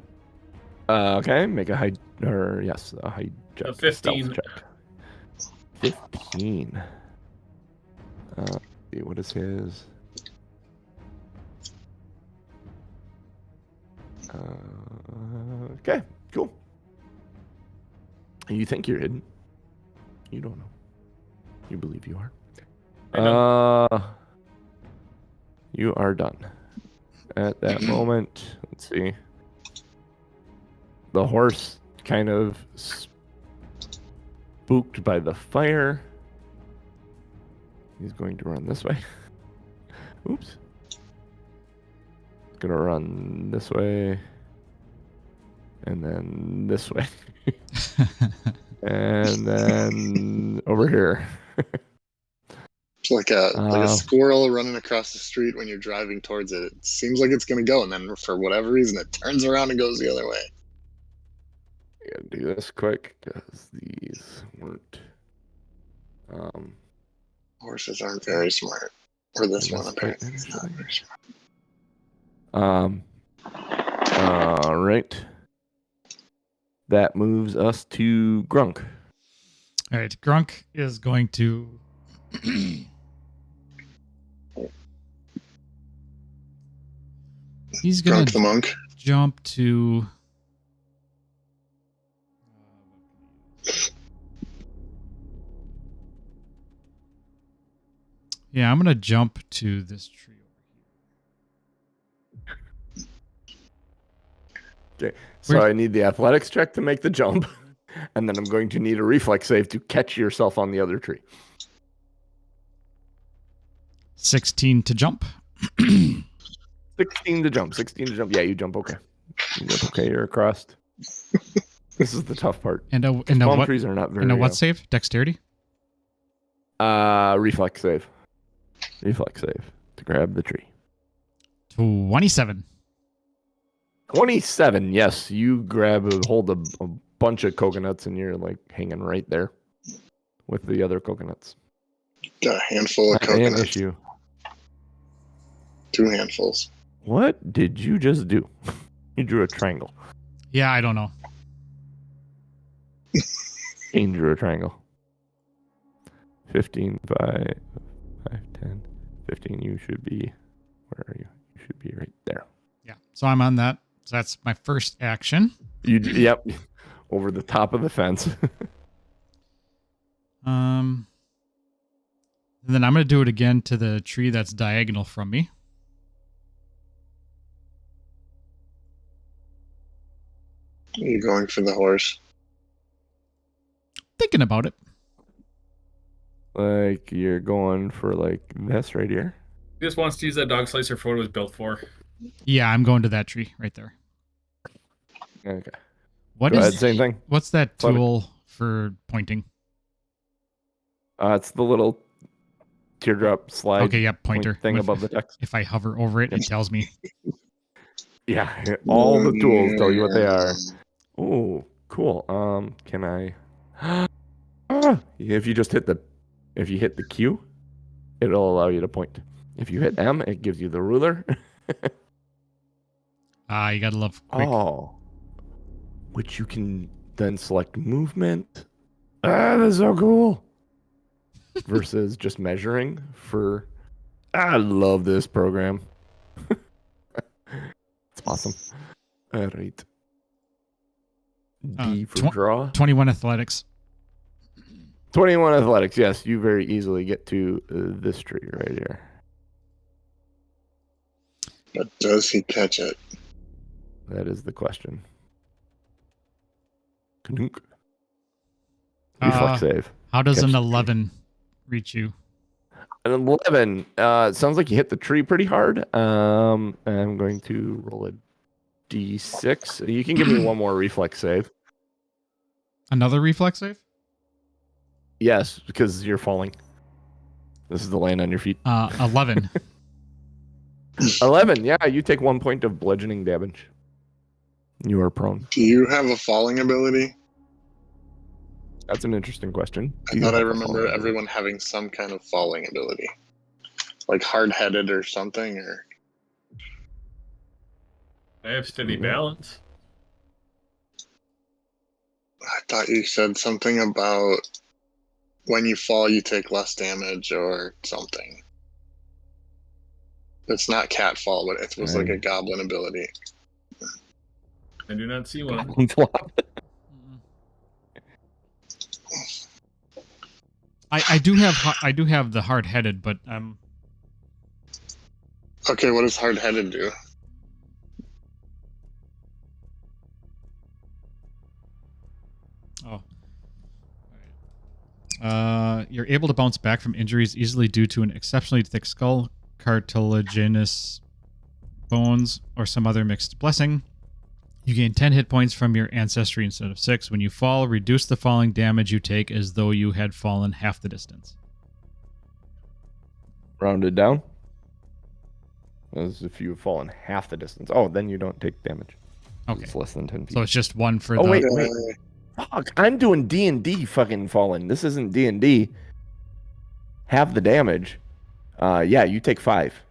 okay, make a high a high check. A 15. Stealth check. 15. Let's see, what is his? Okay, cool. You think you're hidden? You don't know. You believe you are. I know. You are done. At that moment, let's see. The horse kind of spooked by the fire. He's going to run this way. Oops. Gonna run this way. And then this way. And then over here. It's like a squirrel running across the street when you're driving towards it. It seems like it's going to go, and then for whatever reason, it turns around and goes the other way. I gotta do this quick because these weren't. Horses aren't very smart. Or this one, apparently. Is not very smart. All right. That moves us to Grunk. All right, Grunk is going to. He's going Grunk the monk. jump to. Yeah, I'm going to jump to this tree over here. Okay. So I need the athletics check to make the jump. And then I'm going to need a reflex save to catch yourself on the other tree. 16 to jump. 16 to jump. 16 to jump. Yeah, you jump okay. You jump okay. You're across. This is the tough part. And a Palm what? trees are not very. And a what save? Dexterity? Reflex save. Reflex save to grab the tree. 27. 27. Yes, you hold a bunch of coconuts and you're like hanging right there with the other coconuts. Got a handful of Not an coconuts. issue. 2 handfuls. What did you just do? You drew a triangle. Yeah, I don't know. Kane drew a triangle. 15 by 5, 10, 15. You should be. Where are you? You should be right there. Yeah. So I'm on that. So that's my first action. Yep. Over the top of the fence. And then I'm going to do it again to the tree that's diagonal from me. You're going for the horse. Thinking about it. Like you're going for like this right here. He just wants to use that DogSlicer for what it was built for. Yeah, I'm going to that tree right there. Okay. What Go is? ahead, same thing. What's that Athletic. tool for pointing? It's the little teardrop slide. Okay, yep, pointer. thing If- above the text. If I hover over it, it tells me. Yeah, all the tools tell you what they are. Oh, cool. Can I? If you just hit the Q, it'll allow you to point. If you hit M, it gives you the ruler. You gotta love quick. Oh, which you can then select movement. That's so cool. Versus just measuring for. I love this program. It's awesome. All right. D for draw. 21 athletics. 21 athletics. Yes, you very easily get to this tree right here. But does he catch it? That is the question. Kadunk. Uh, Reflex save. How does Catch an the tree. 11 reach you? An 11. Sounds like you hit the tree pretty hard. I'm going to roll a D6. You can give me one more reflex save. Another reflex save? Yes, because you're falling. This is the land on your feet. 11. 11. Yeah, you take 1 point of bludgeoning damage. You are prone. Do you have a falling ability? That's an interesting question. I Do you thought I have a remember falling everyone having some kind of falling ability. Like hard-headed or something, or... I have steady Yeah. balance. I thought you said something about when you fall you take less damage or something. It's not cat fall, but it was like a goblin ability. I do not see one. Goblin flop? I do have the hard headed, but Okay, what does hard-headed do? you're able to bounce back from injuries easily due to an exceptionally thick skull, cartilaginous bones, or some other mixed blessing. You gain 10 hit points from your ancestry instead of 6. When you fall, reduce the falling damage you take as though you had fallen half the distance. Rounded down. As if you have fallen half the distance. Oh, then you don't take damage. Okay. It's less than 10 feet. So it's just one for Oh, the... wait. Fuck, I'm doing D&D fucking falling. This isn't D&D. Half the damage. Yeah, you take 5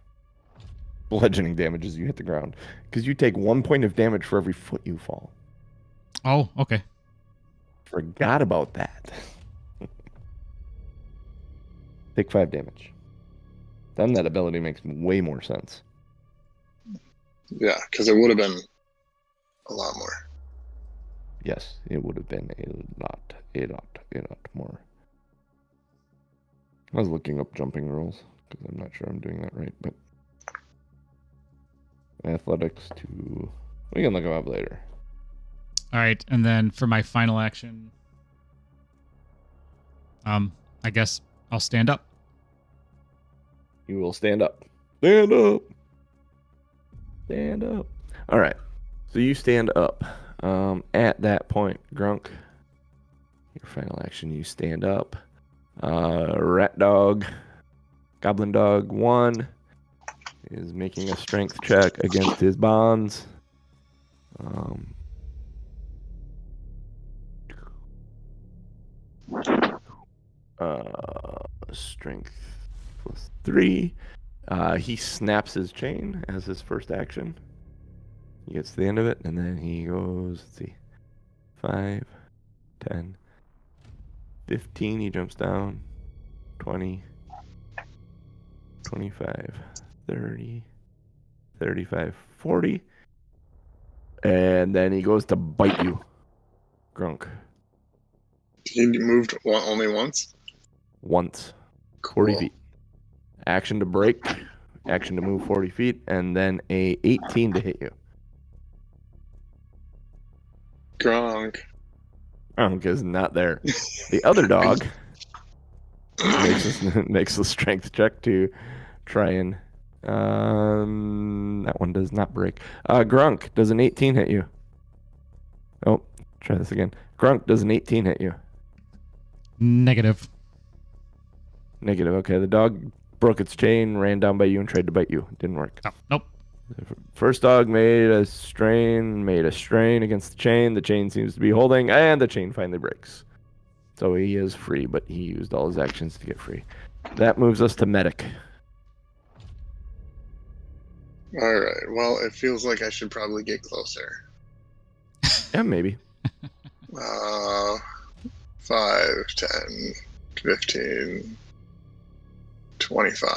bludgeoning damage as you hit the ground. Because you take 1 point of damage for every foot you fall. Oh, okay. Forgot about that. Take 5 damage. Then that ability makes way more sense. Yeah, because it would have been a lot more. Yes, it would have been a lot more. I was looking up jumping rules because I'm not sure I'm doing that right, but athletics to we can look them up later. All right, and then for my final action, I guess I'll stand up. You will stand up. Stand up. Stand up. All right. So you stand up. At that point, Grunk, your final action, you stand up. Rat dog, goblin dog 1 is making a strength check against his bonds. Strength +3. He snaps his chain as his first action. He gets to the end of it, and then he goes, let's see, 5, 10, 15, he jumps down, 20, 25, 30, 35, 40. And then he goes to bite you. Grunk. He moved only once? Once. Cool. 40 feet. Action to break. Action to move 40 feet. And then a 18 to hit you. Grunk. Grunk is not there. The other dog makes a strength check to try and... that one does not break. Grunk, does an 18 hit you? Oh, try this again. Grunk, does an 18 hit you? Negative. Negative. Okay, the dog broke its chain, ran down by you, and tried to bite you. Didn't work. Oh, nope. First dog made a strain against the chain. The chain seems to be holding, and the chain finally breaks. So he is free, but he used all his actions to get free. That moves us to Meddick. All right. Well, it feels like I should probably get closer. Yeah, maybe. 5, 10, 15, 25.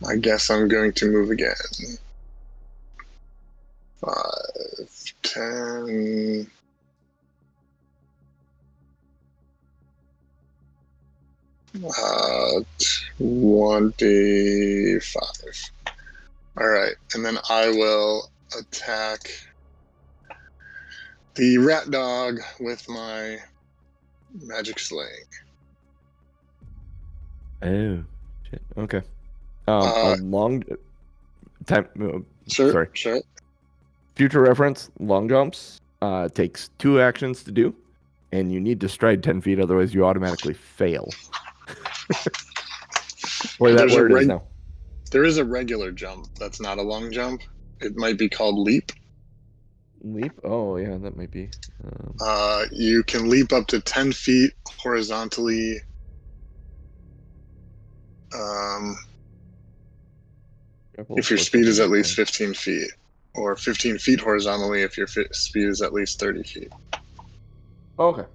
I guess I'm going to move again. 5, 10. Uh, 25. All right, and then I will attack the rat dog with my magic slaying. Oh, shit. Okay. A long time. Sure. Future reference: long jumps takes 2 actions to do, and you need to stride 10 feet, otherwise you automatically fail. Where that word is now. There is a regular jump that's not a long jump. It might be called leap. Leap? Oh, yeah, that might be. You can leap up to 10 feet horizontally. If your speed is at least 15 feet, or 15 feet horizontally if your speed is at least 30 feet. Okay.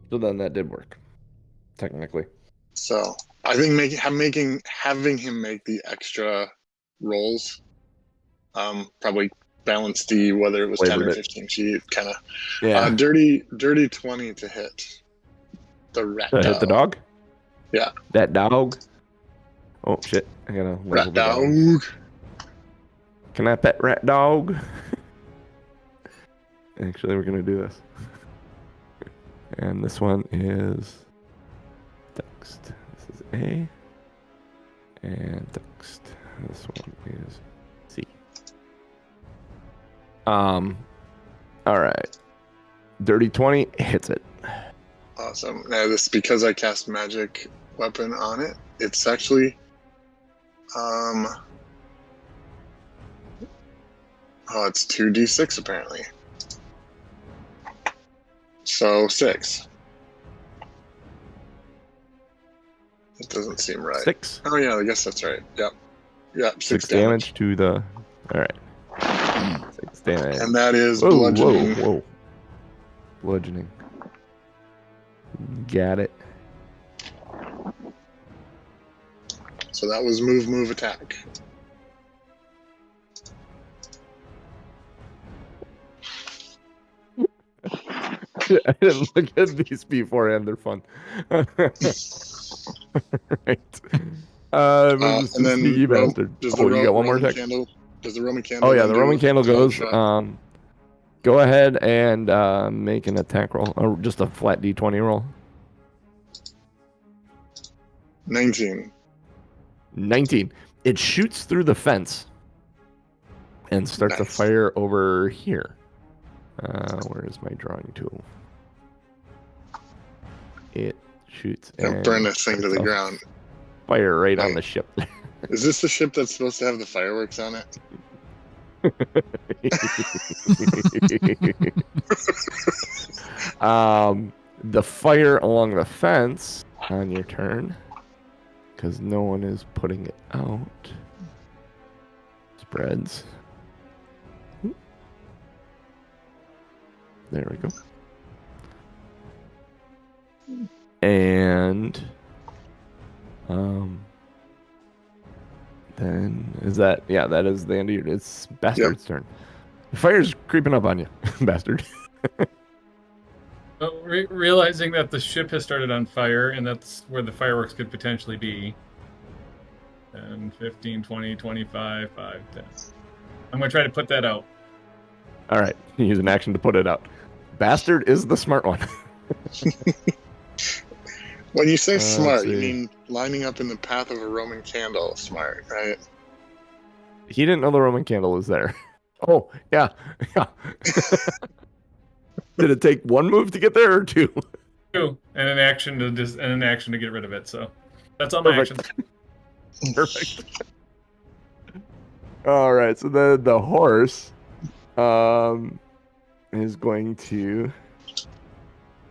So then that did work, technically. So I think having him make the extra rolls probably balanced the whether it was 10 or 15 feet kind of. Yeah. Dirty 20 to hit the rat dog. Hit the dog? Yeah. That dog? Oh, shit. I gotta rat dog. Can I pet rat dog? Actually, we're gonna do this. And this one is text. This is A. And text. This one is C. Alright. Dirty 20 hits it. Awesome. Now this, because I cast magic weapon on it, it's actually it's 2d6 apparently. So 6. It doesn't seem right. 6? Oh yeah, I guess that's right. Yep. 6 damage to the... Alright. 6 damage. And that is bludgeoning. Whoa. Bludgeoning. Got it. So that was move, attack. I didn't look at these beforehand. They're fun. Right. And then sneaky bastard. You got one more attack? Does the Roman candle? Oh yeah, the Roman candle goes. Go ahead and make an attack roll, or just a flat d20 roll. 19. 19. It shoots through the fence and starts a fire over here. Where is my drawing tool? It shoots and burn this thing to the ground. Fire right on the ship. Is this the ship that's supposed to have the fireworks on it? The fire along the fence on your turn, because no one is putting it out, spreads. There we go. And then Is that? Yeah, that is the end of your. It's Bastard's turn. The fire's creeping up on you, Bastard. Well, realizing that the ship has started on fire, and that's where the fireworks could potentially be. 10, 15, 20, 25, 5, 10. I'm going to try to put that out. All right, use an action to put it out. Bastard is the smart one. When you say smart, you see. mean lining up in the path of a Roman candle smart, right? He didn't know the Roman candle was there. Oh, yeah. Did it take one move to get there or two? 2, and an action to get rid of it. So that's all my Perfect. actions. Perfect. All right, so the horse is going to...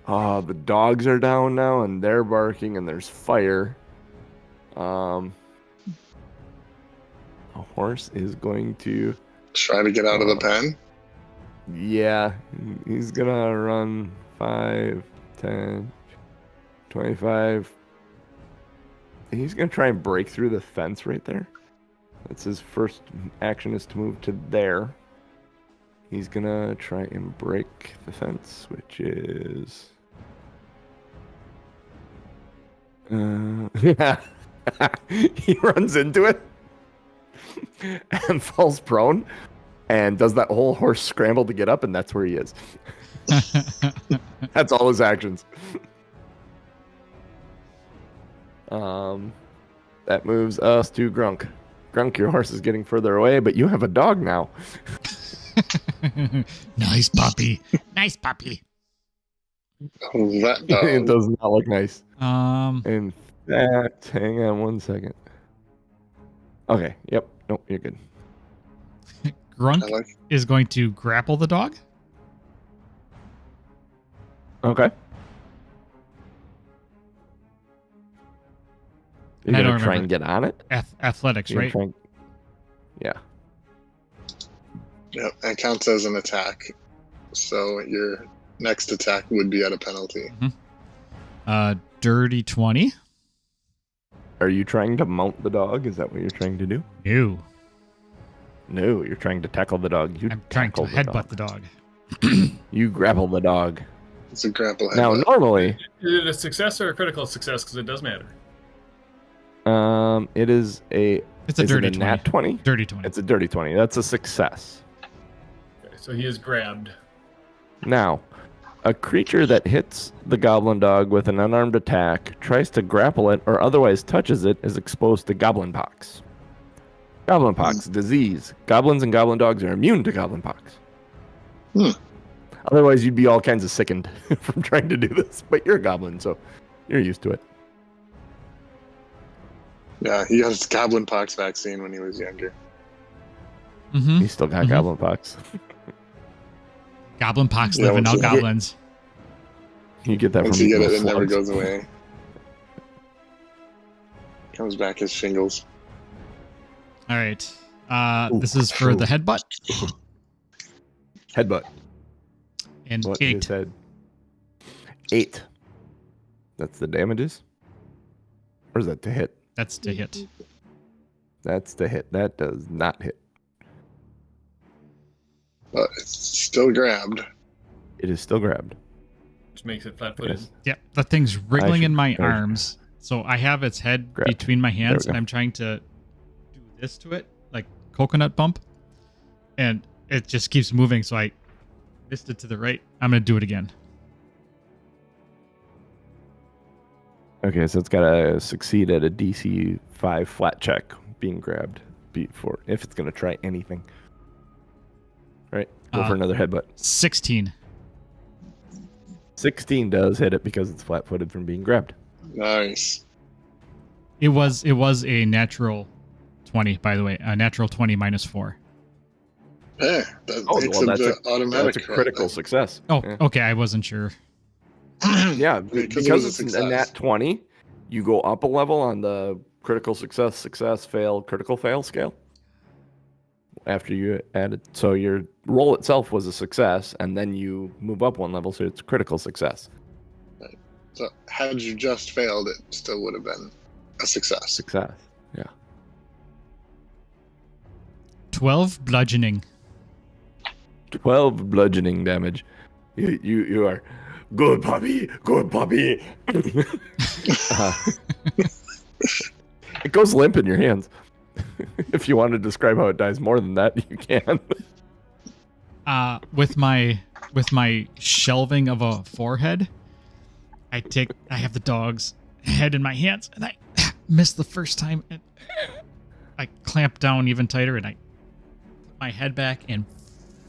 the dogs are down now, and they're barking, and there's fire. A horse is going to... Try to get out of the pen. Yeah, he's gonna run 5, 10, 25. He's gonna try and break through the fence right there. That's his first action, is to move to there. He's gonna try and break the fence, which is... yeah. He runs into it and falls prone and does that whole horse scramble to get up, and that's where he is. That's all his actions. That moves us to Grunk. Grunk, your horse is getting further away, but you have a dog now. Nice puppy. Nice puppy. Oh, that It dog. does not look nice. Um, In fact, hang on one second. Okay, yep. Nope, you're good. Grunk I like- is going to grapple the dog. Okay. You're I gonna don't try remember. and get on it? Athletics, You're right? gonna try and... Yeah. Yep, that counts as an attack. So your next attack would be at a penalty. Dirty 20. Are you trying to mount the dog? Is that what you're trying to do? No. No, you're trying to tackle the dog. You I'm trying to tackle the headbutt dog. the dog. You grapple the dog. It's a grapple Now, headbutt. normally, Is it a success or a critical success? Because it does matter. it is a... It's a is dirty it a 20. nat 20? Dirty 20. It's a dirty 20. That's a success. Okay, so he is grabbed. Now, a creature that hits the goblin dog with an unarmed attack, tries to grapple it, or otherwise touches it, is exposed to goblin pox. Goblin pox, disease. Goblins and goblin dogs are immune to goblin pox. Hmm. Otherwise, you'd be all kinds of sickened from trying to do this. But you're a goblin, so you're used to it. Yeah, he got his goblin pox vaccine when he was younger. Mm-hmm. He's still got Mhm. goblin pox. Goblin pox Yeah, living once out you get- goblins. You get that Once from you get eating it, it never slugs. goes away. Comes back as shingles. All right. Ooh. This is for Ooh. the headbutt. Headbutt. And What 8. is head? 8. That's the damages? Or is that to hit? That's to hit. That's to hit. That does not hit. But it's still grabbed. It is still grabbed. Which makes it flat-footed. Yes. Yep. The thing's wriggling in my should- arms. So I have its head Grab. between my hands, There we and go. I'm trying to do this to it, like coconut bump. And it just keeps moving, so I missed it to the right. I'm going to do it again. Okay, so it's got to succeed at a DC 5 flat check being grabbed before, if it's going to try anything. All right, go for another headbutt. 16. 16 does hit it because it's flat-footed from being grabbed. Nice. It was a natural 20, by the way. A natural 20 minus 4. Hey, that Oh, makes well, it that's the automatic. That's a critical success. Oh, Yeah. okay. I wasn't sure. Yeah, Because because it was a it's a nat success. 20, you go up a level on the critical success, fail, critical fail scale. After you added, so your roll itself was a success, and then you move up one level, so it's critical success. So had you just failed, it still would have been a success. Success, yeah. 12 bludgeoning. 12 bludgeoning damage. You are good puppy. It goes limp in your hands. If you want to describe how it dies more than that, you can. With my shelving of a forehead, I have the dog's head in my hands, and I missed the first time, and I clamp down even tighter, and I put my head back and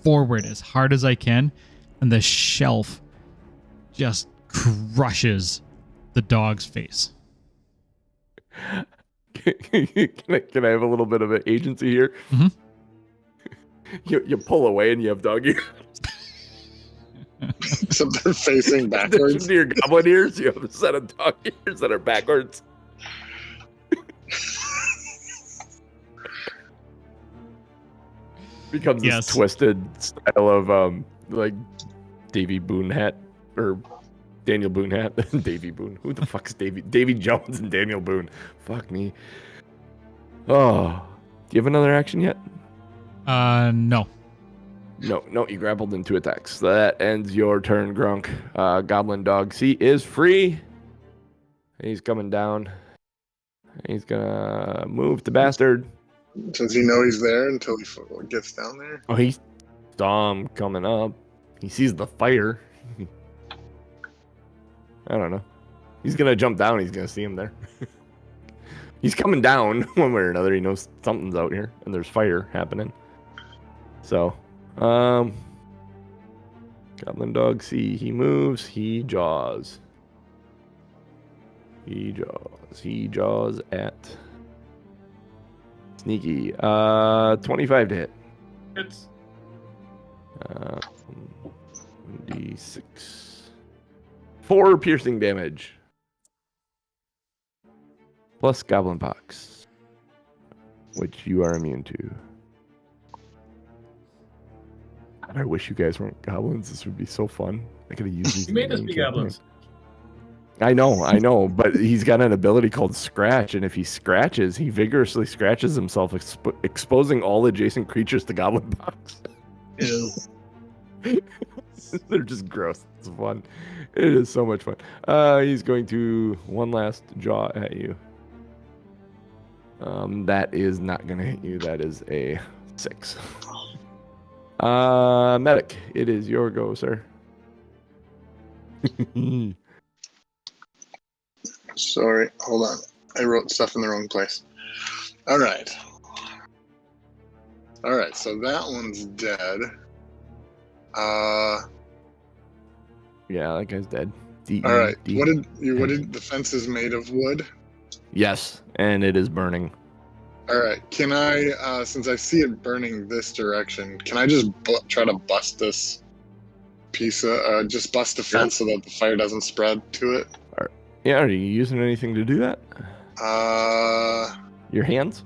forward as hard as I can, and the shelf just crushes the dog's face. Can I have a little bit of an agency here? Mm-hmm. You pull away and you have dog ears. Except they're facing backwards. To your goblin ears, you have a set of dog ears that are backwards. Becomes this twisted style of like Davy Boone hat or Daniel Boone hat. Davy Boone. Who the fuck's Davy? Davy Jones and Daniel Boone. Fuck me. Oh, do you have another action yet? No. No, you grappled in 2 attacks. That ends your turn, Grunk. Goblin Dog C is free. He's coming down. He's gonna move the bastard. Does he know he's there until he gets down there? Oh, he's coming up. He sees the fire. I don't know. He's gonna jump down. He's gonna see him there. He's coming down one way or another. He knows something's out here, and there's fire happening. So, Goblin Dog C. He moves. He jaws. He jaws at Sneaky. 25 to hit. It's 1d6. 4 piercing damage. Plus Goblin Pox, which you are immune to. I wish you guys weren't goblins. This would be so fun. I could have used these. You made us be goblins. I know, but he's got an ability called Scratch, and if he scratches, he vigorously scratches himself, exposing all adjacent creatures to Goblin Pox. Ew. They're just gross. It's fun. It is so much fun. He's going to one last jaw at you. That is not going to hit you. That is a 6. Meddick, it is your go, sir. Sorry, hold on. I wrote stuff in the wrong place. All right, so that one's dead. Yeah, that guy's dead. All right, what did the fence is made of wood? Yes, and it is burning. All right, can I, since I see it burning this direction, can I just try to bust this piece of, just bust the fence so that the fire doesn't spread to it? Yeah, are you using anything to do that? Your hands?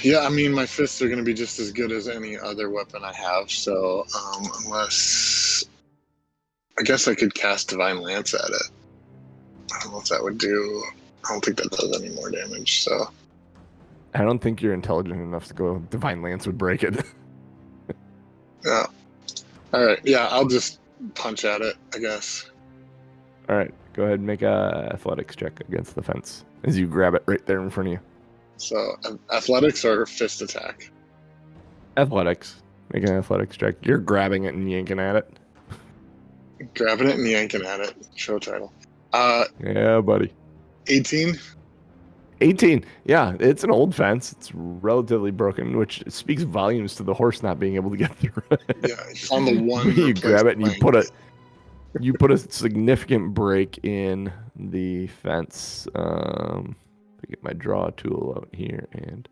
Yeah, I mean, my fists are going to be just as good as any other weapon I have, so, unless... I guess I could cast Divine Lance at it. I don't know if that would do... I don't think that does any more damage, so... I don't think you're intelligent enough to go Divine Lance would break it. Yeah. Alright, yeah, I'll just punch at it, I guess. Alright, go ahead and make a athletics check against the fence as you grab it right there in front of you. So, athletics or fist attack? Athletics. Make an athletics check. You're grabbing it and yanking at it. Grabbing it and yanking at it. Show title. Yeah, buddy. 18? 18. Yeah, it's an old fence. It's relatively broken, which speaks volumes to the horse not being able to get through it. Yeah, it's on the one. You grab it and you put a significant break in the fence. I get my draw tool out here, and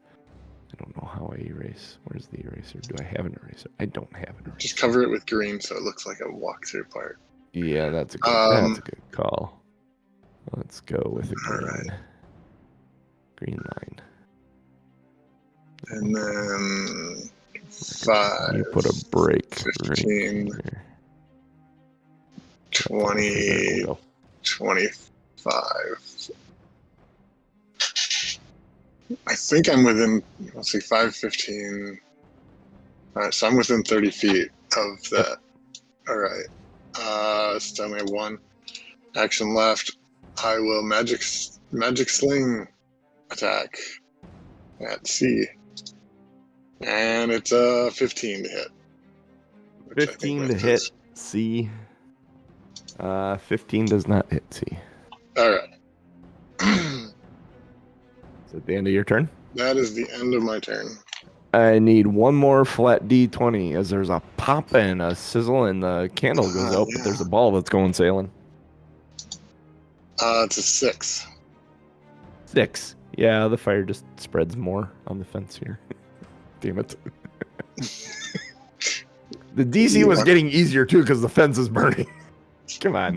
I don't know how I erase. Where's the eraser? Do I have an eraser? I don't have an eraser. Just cover it with green so it looks like a walkthrough part. Yeah, that's a good call. Let's go with a green. Right. Green line. And then 5. You put a break 15, right here. 20, 25. I think I'm within, let's see, 5, 15. All right, so I'm within 30 feet of that. All right. So I only have one action left. I will magic sling attack at C. And it's a 15 to hit. which I think 15 to misses. hit C. 15 does not hit C. All right. Is it the end of your turn? That is the end of my turn. I need one more flat D20 as there's a pop and a sizzle and the candle goes out, but there's a ball that's going sailing. It's a 6. 6. Yeah, the fire just spreads more on the fence here. Damn it. The DC was getting easier too because the fence is burning. Come on.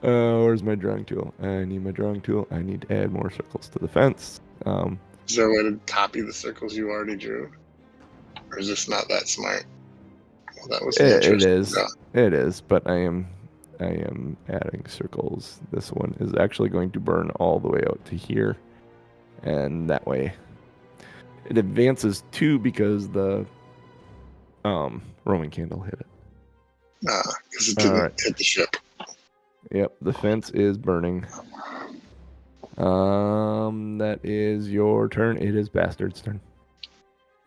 Where's my drawing tool? I need my drawing tool. I need to add more circles to the fence. Is there a way to copy the circles you already drew? Or is this not that smart? Well, that was It interesting. is. Yeah. It is, but I am adding circles. This one is actually going to burn all the way out to here. And that way it advances 2 because the Roman candle hit it. Because it didn't hit the ship. Yep, the fence is burning. That is your turn. It is Bastard's turn.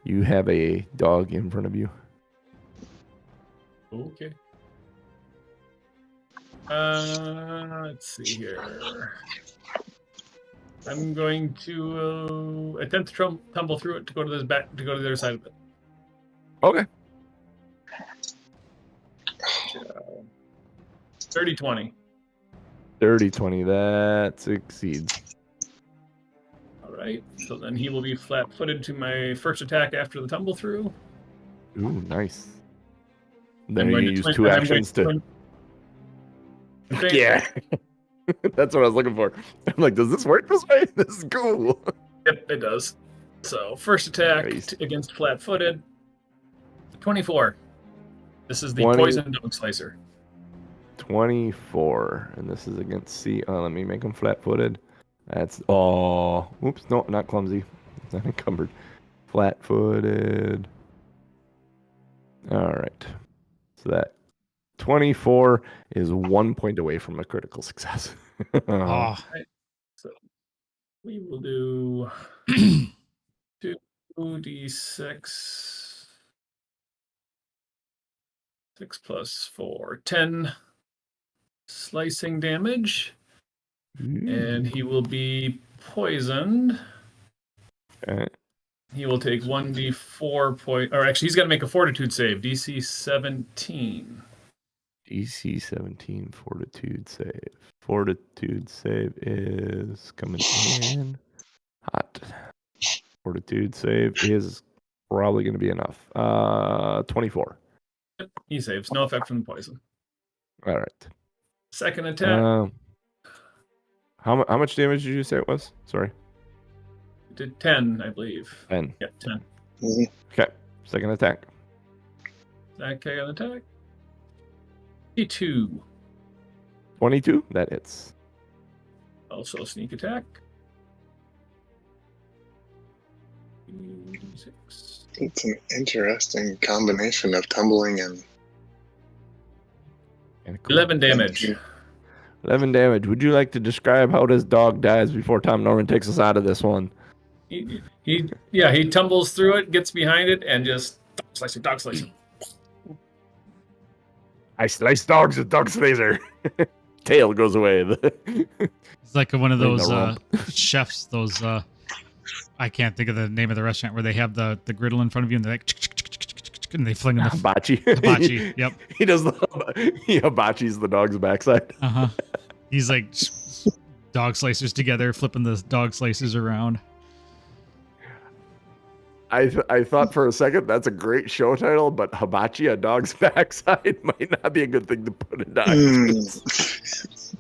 You have a dog in front of you. Okay. Let's see here. I'm going to attempt to tumble through it to go to the other side of it. Okay. 30-20. 30-20. That succeeds. All right. So then he will be flat-footed to my first attack after the tumble through. Ooh, nice. Then I'm you going to use twin- 2 and I'm actions going to. twin- Yeah. That's what I was looking for. I'm like, does this work this way? This is cool. Yep, it does. So first attack Nice. against flat-footed. 24. This is the 20. poison DogSlicer. 24. And this is against C. Let me make him flat-footed. That's... Oh. Oops. No, not clumsy. It's not encumbered. Flat-footed. All right. So that 24 is 1 point away from a critical success. Oh, So we will do 2d6. 6 plus 4. 10 slicing damage. And he will be poisoned. Okay. He will take 1d4 point. Or actually, he's got to make a fortitude save. DC 17. DC 17 fortitude save. Fortitude save is coming in hot. Fortitude save is probably going to be enough. 24. Yep, he saves. No effect from the poison. All right. Second attack. How much damage did you say it was? Sorry. Did 10, I believe. 10. Yep, 10. Okay. Second attack. Second attack. 22. 22. That hits. Also sneak attack. 6. It's an interesting combination of tumbling and 11 damage. 11 damage. Would you like to describe how this dog dies before Tom Norman takes us out of this one? He tumbles through it, gets behind it, and just dog slicer. I slice dogs with DogSlicer. Tail goes away. it's like one of Bring those the rump. chefs. Those I can't think of the name of the restaurant where they have the griddle in front of you and they're like, and they fling them. Hibachi. Hibachi. Yep. He does he hibachi's the dog's backside. He's like dog slicers together, flipping the dog slicers around. I thought for a second that's a great show title, but hibachi, a dog's backside, might not be a good thing to put in dogs.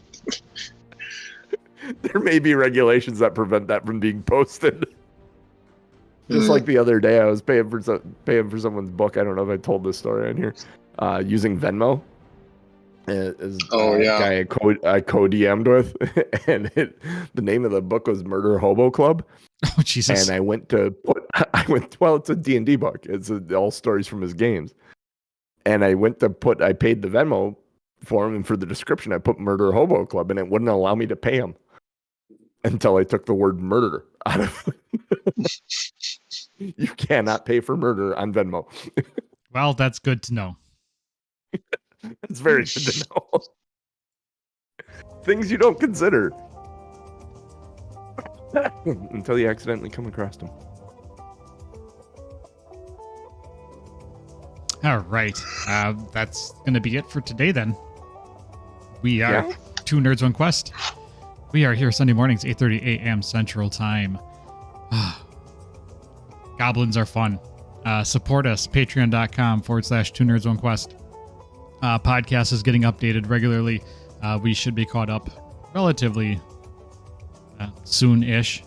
There may be regulations that prevent that from being posted. Just like the other day, I was paying for someone's book. I don't know if I told this story on here. Using Venmo, is yeah. guy I co-DM'd with, and the name of the book was Murder Hobo Club. Oh, Jesus. And I went to well, it's a D&D book. It's all stories from his games. And I paid the Venmo for him, and for the description, I put Murder Hobo Club, and it wouldn't allow me to pay him until I took the word murder out of You cannot pay for murder on Venmo. Well, that's good to know. It's very good to know. Things you don't consider until you accidentally come across them. All right. That's going to be it for today, then. We are Two Nerds, One Quest. We are here Sunday mornings, 8:30 a.m. Central Time. Goblins are fun. Support us, patreon.com/Two Nerds, One Quest. Podcast is getting updated regularly. We should be caught up relatively soon-ish,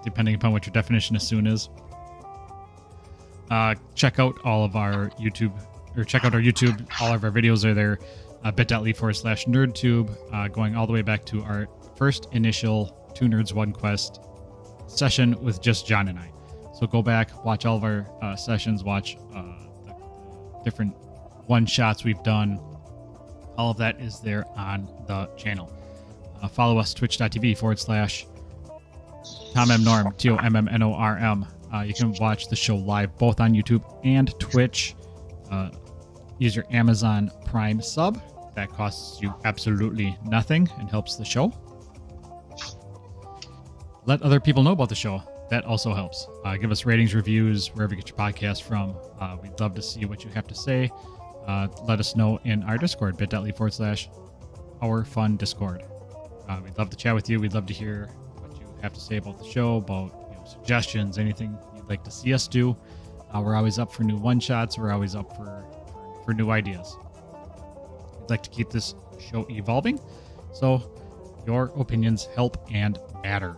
depending upon what your definition of soon is. Check out all of our YouTube, or check out our YouTube. All of our videos are there. bit.ly/nerdtube, going all the way back to our first initial Two Nerds, One Quest session with just John and I. So go back, watch all of our sessions, watch the different one-shots we've done. All of that is there on the channel. Follow us, twitch.tv/TomMNorm, TOMMNORM. You can watch the show live both on YouTube and Twitch. Use your Amazon Prime sub. That costs you absolutely nothing and helps the show. Let other people know about the show. That also helps. Give us ratings, reviews, wherever you get your podcast from. We'd love to see what you have to say. Let us know in our Discord, bit.ly/OurFunDiscord. We'd love to chat with you. We'd love to hear what you have to say about the show, about suggestions, anything you'd like to see us do. We're always up for new one-shots. We're always up for new ideas. We'd like to keep this show evolving, so your opinions help and matter.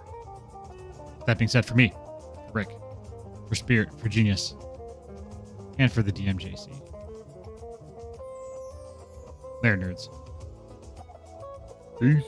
That being said, for me, for Rick, for Spirit, for Genius, and for the DMJC. There, nerds. Peace.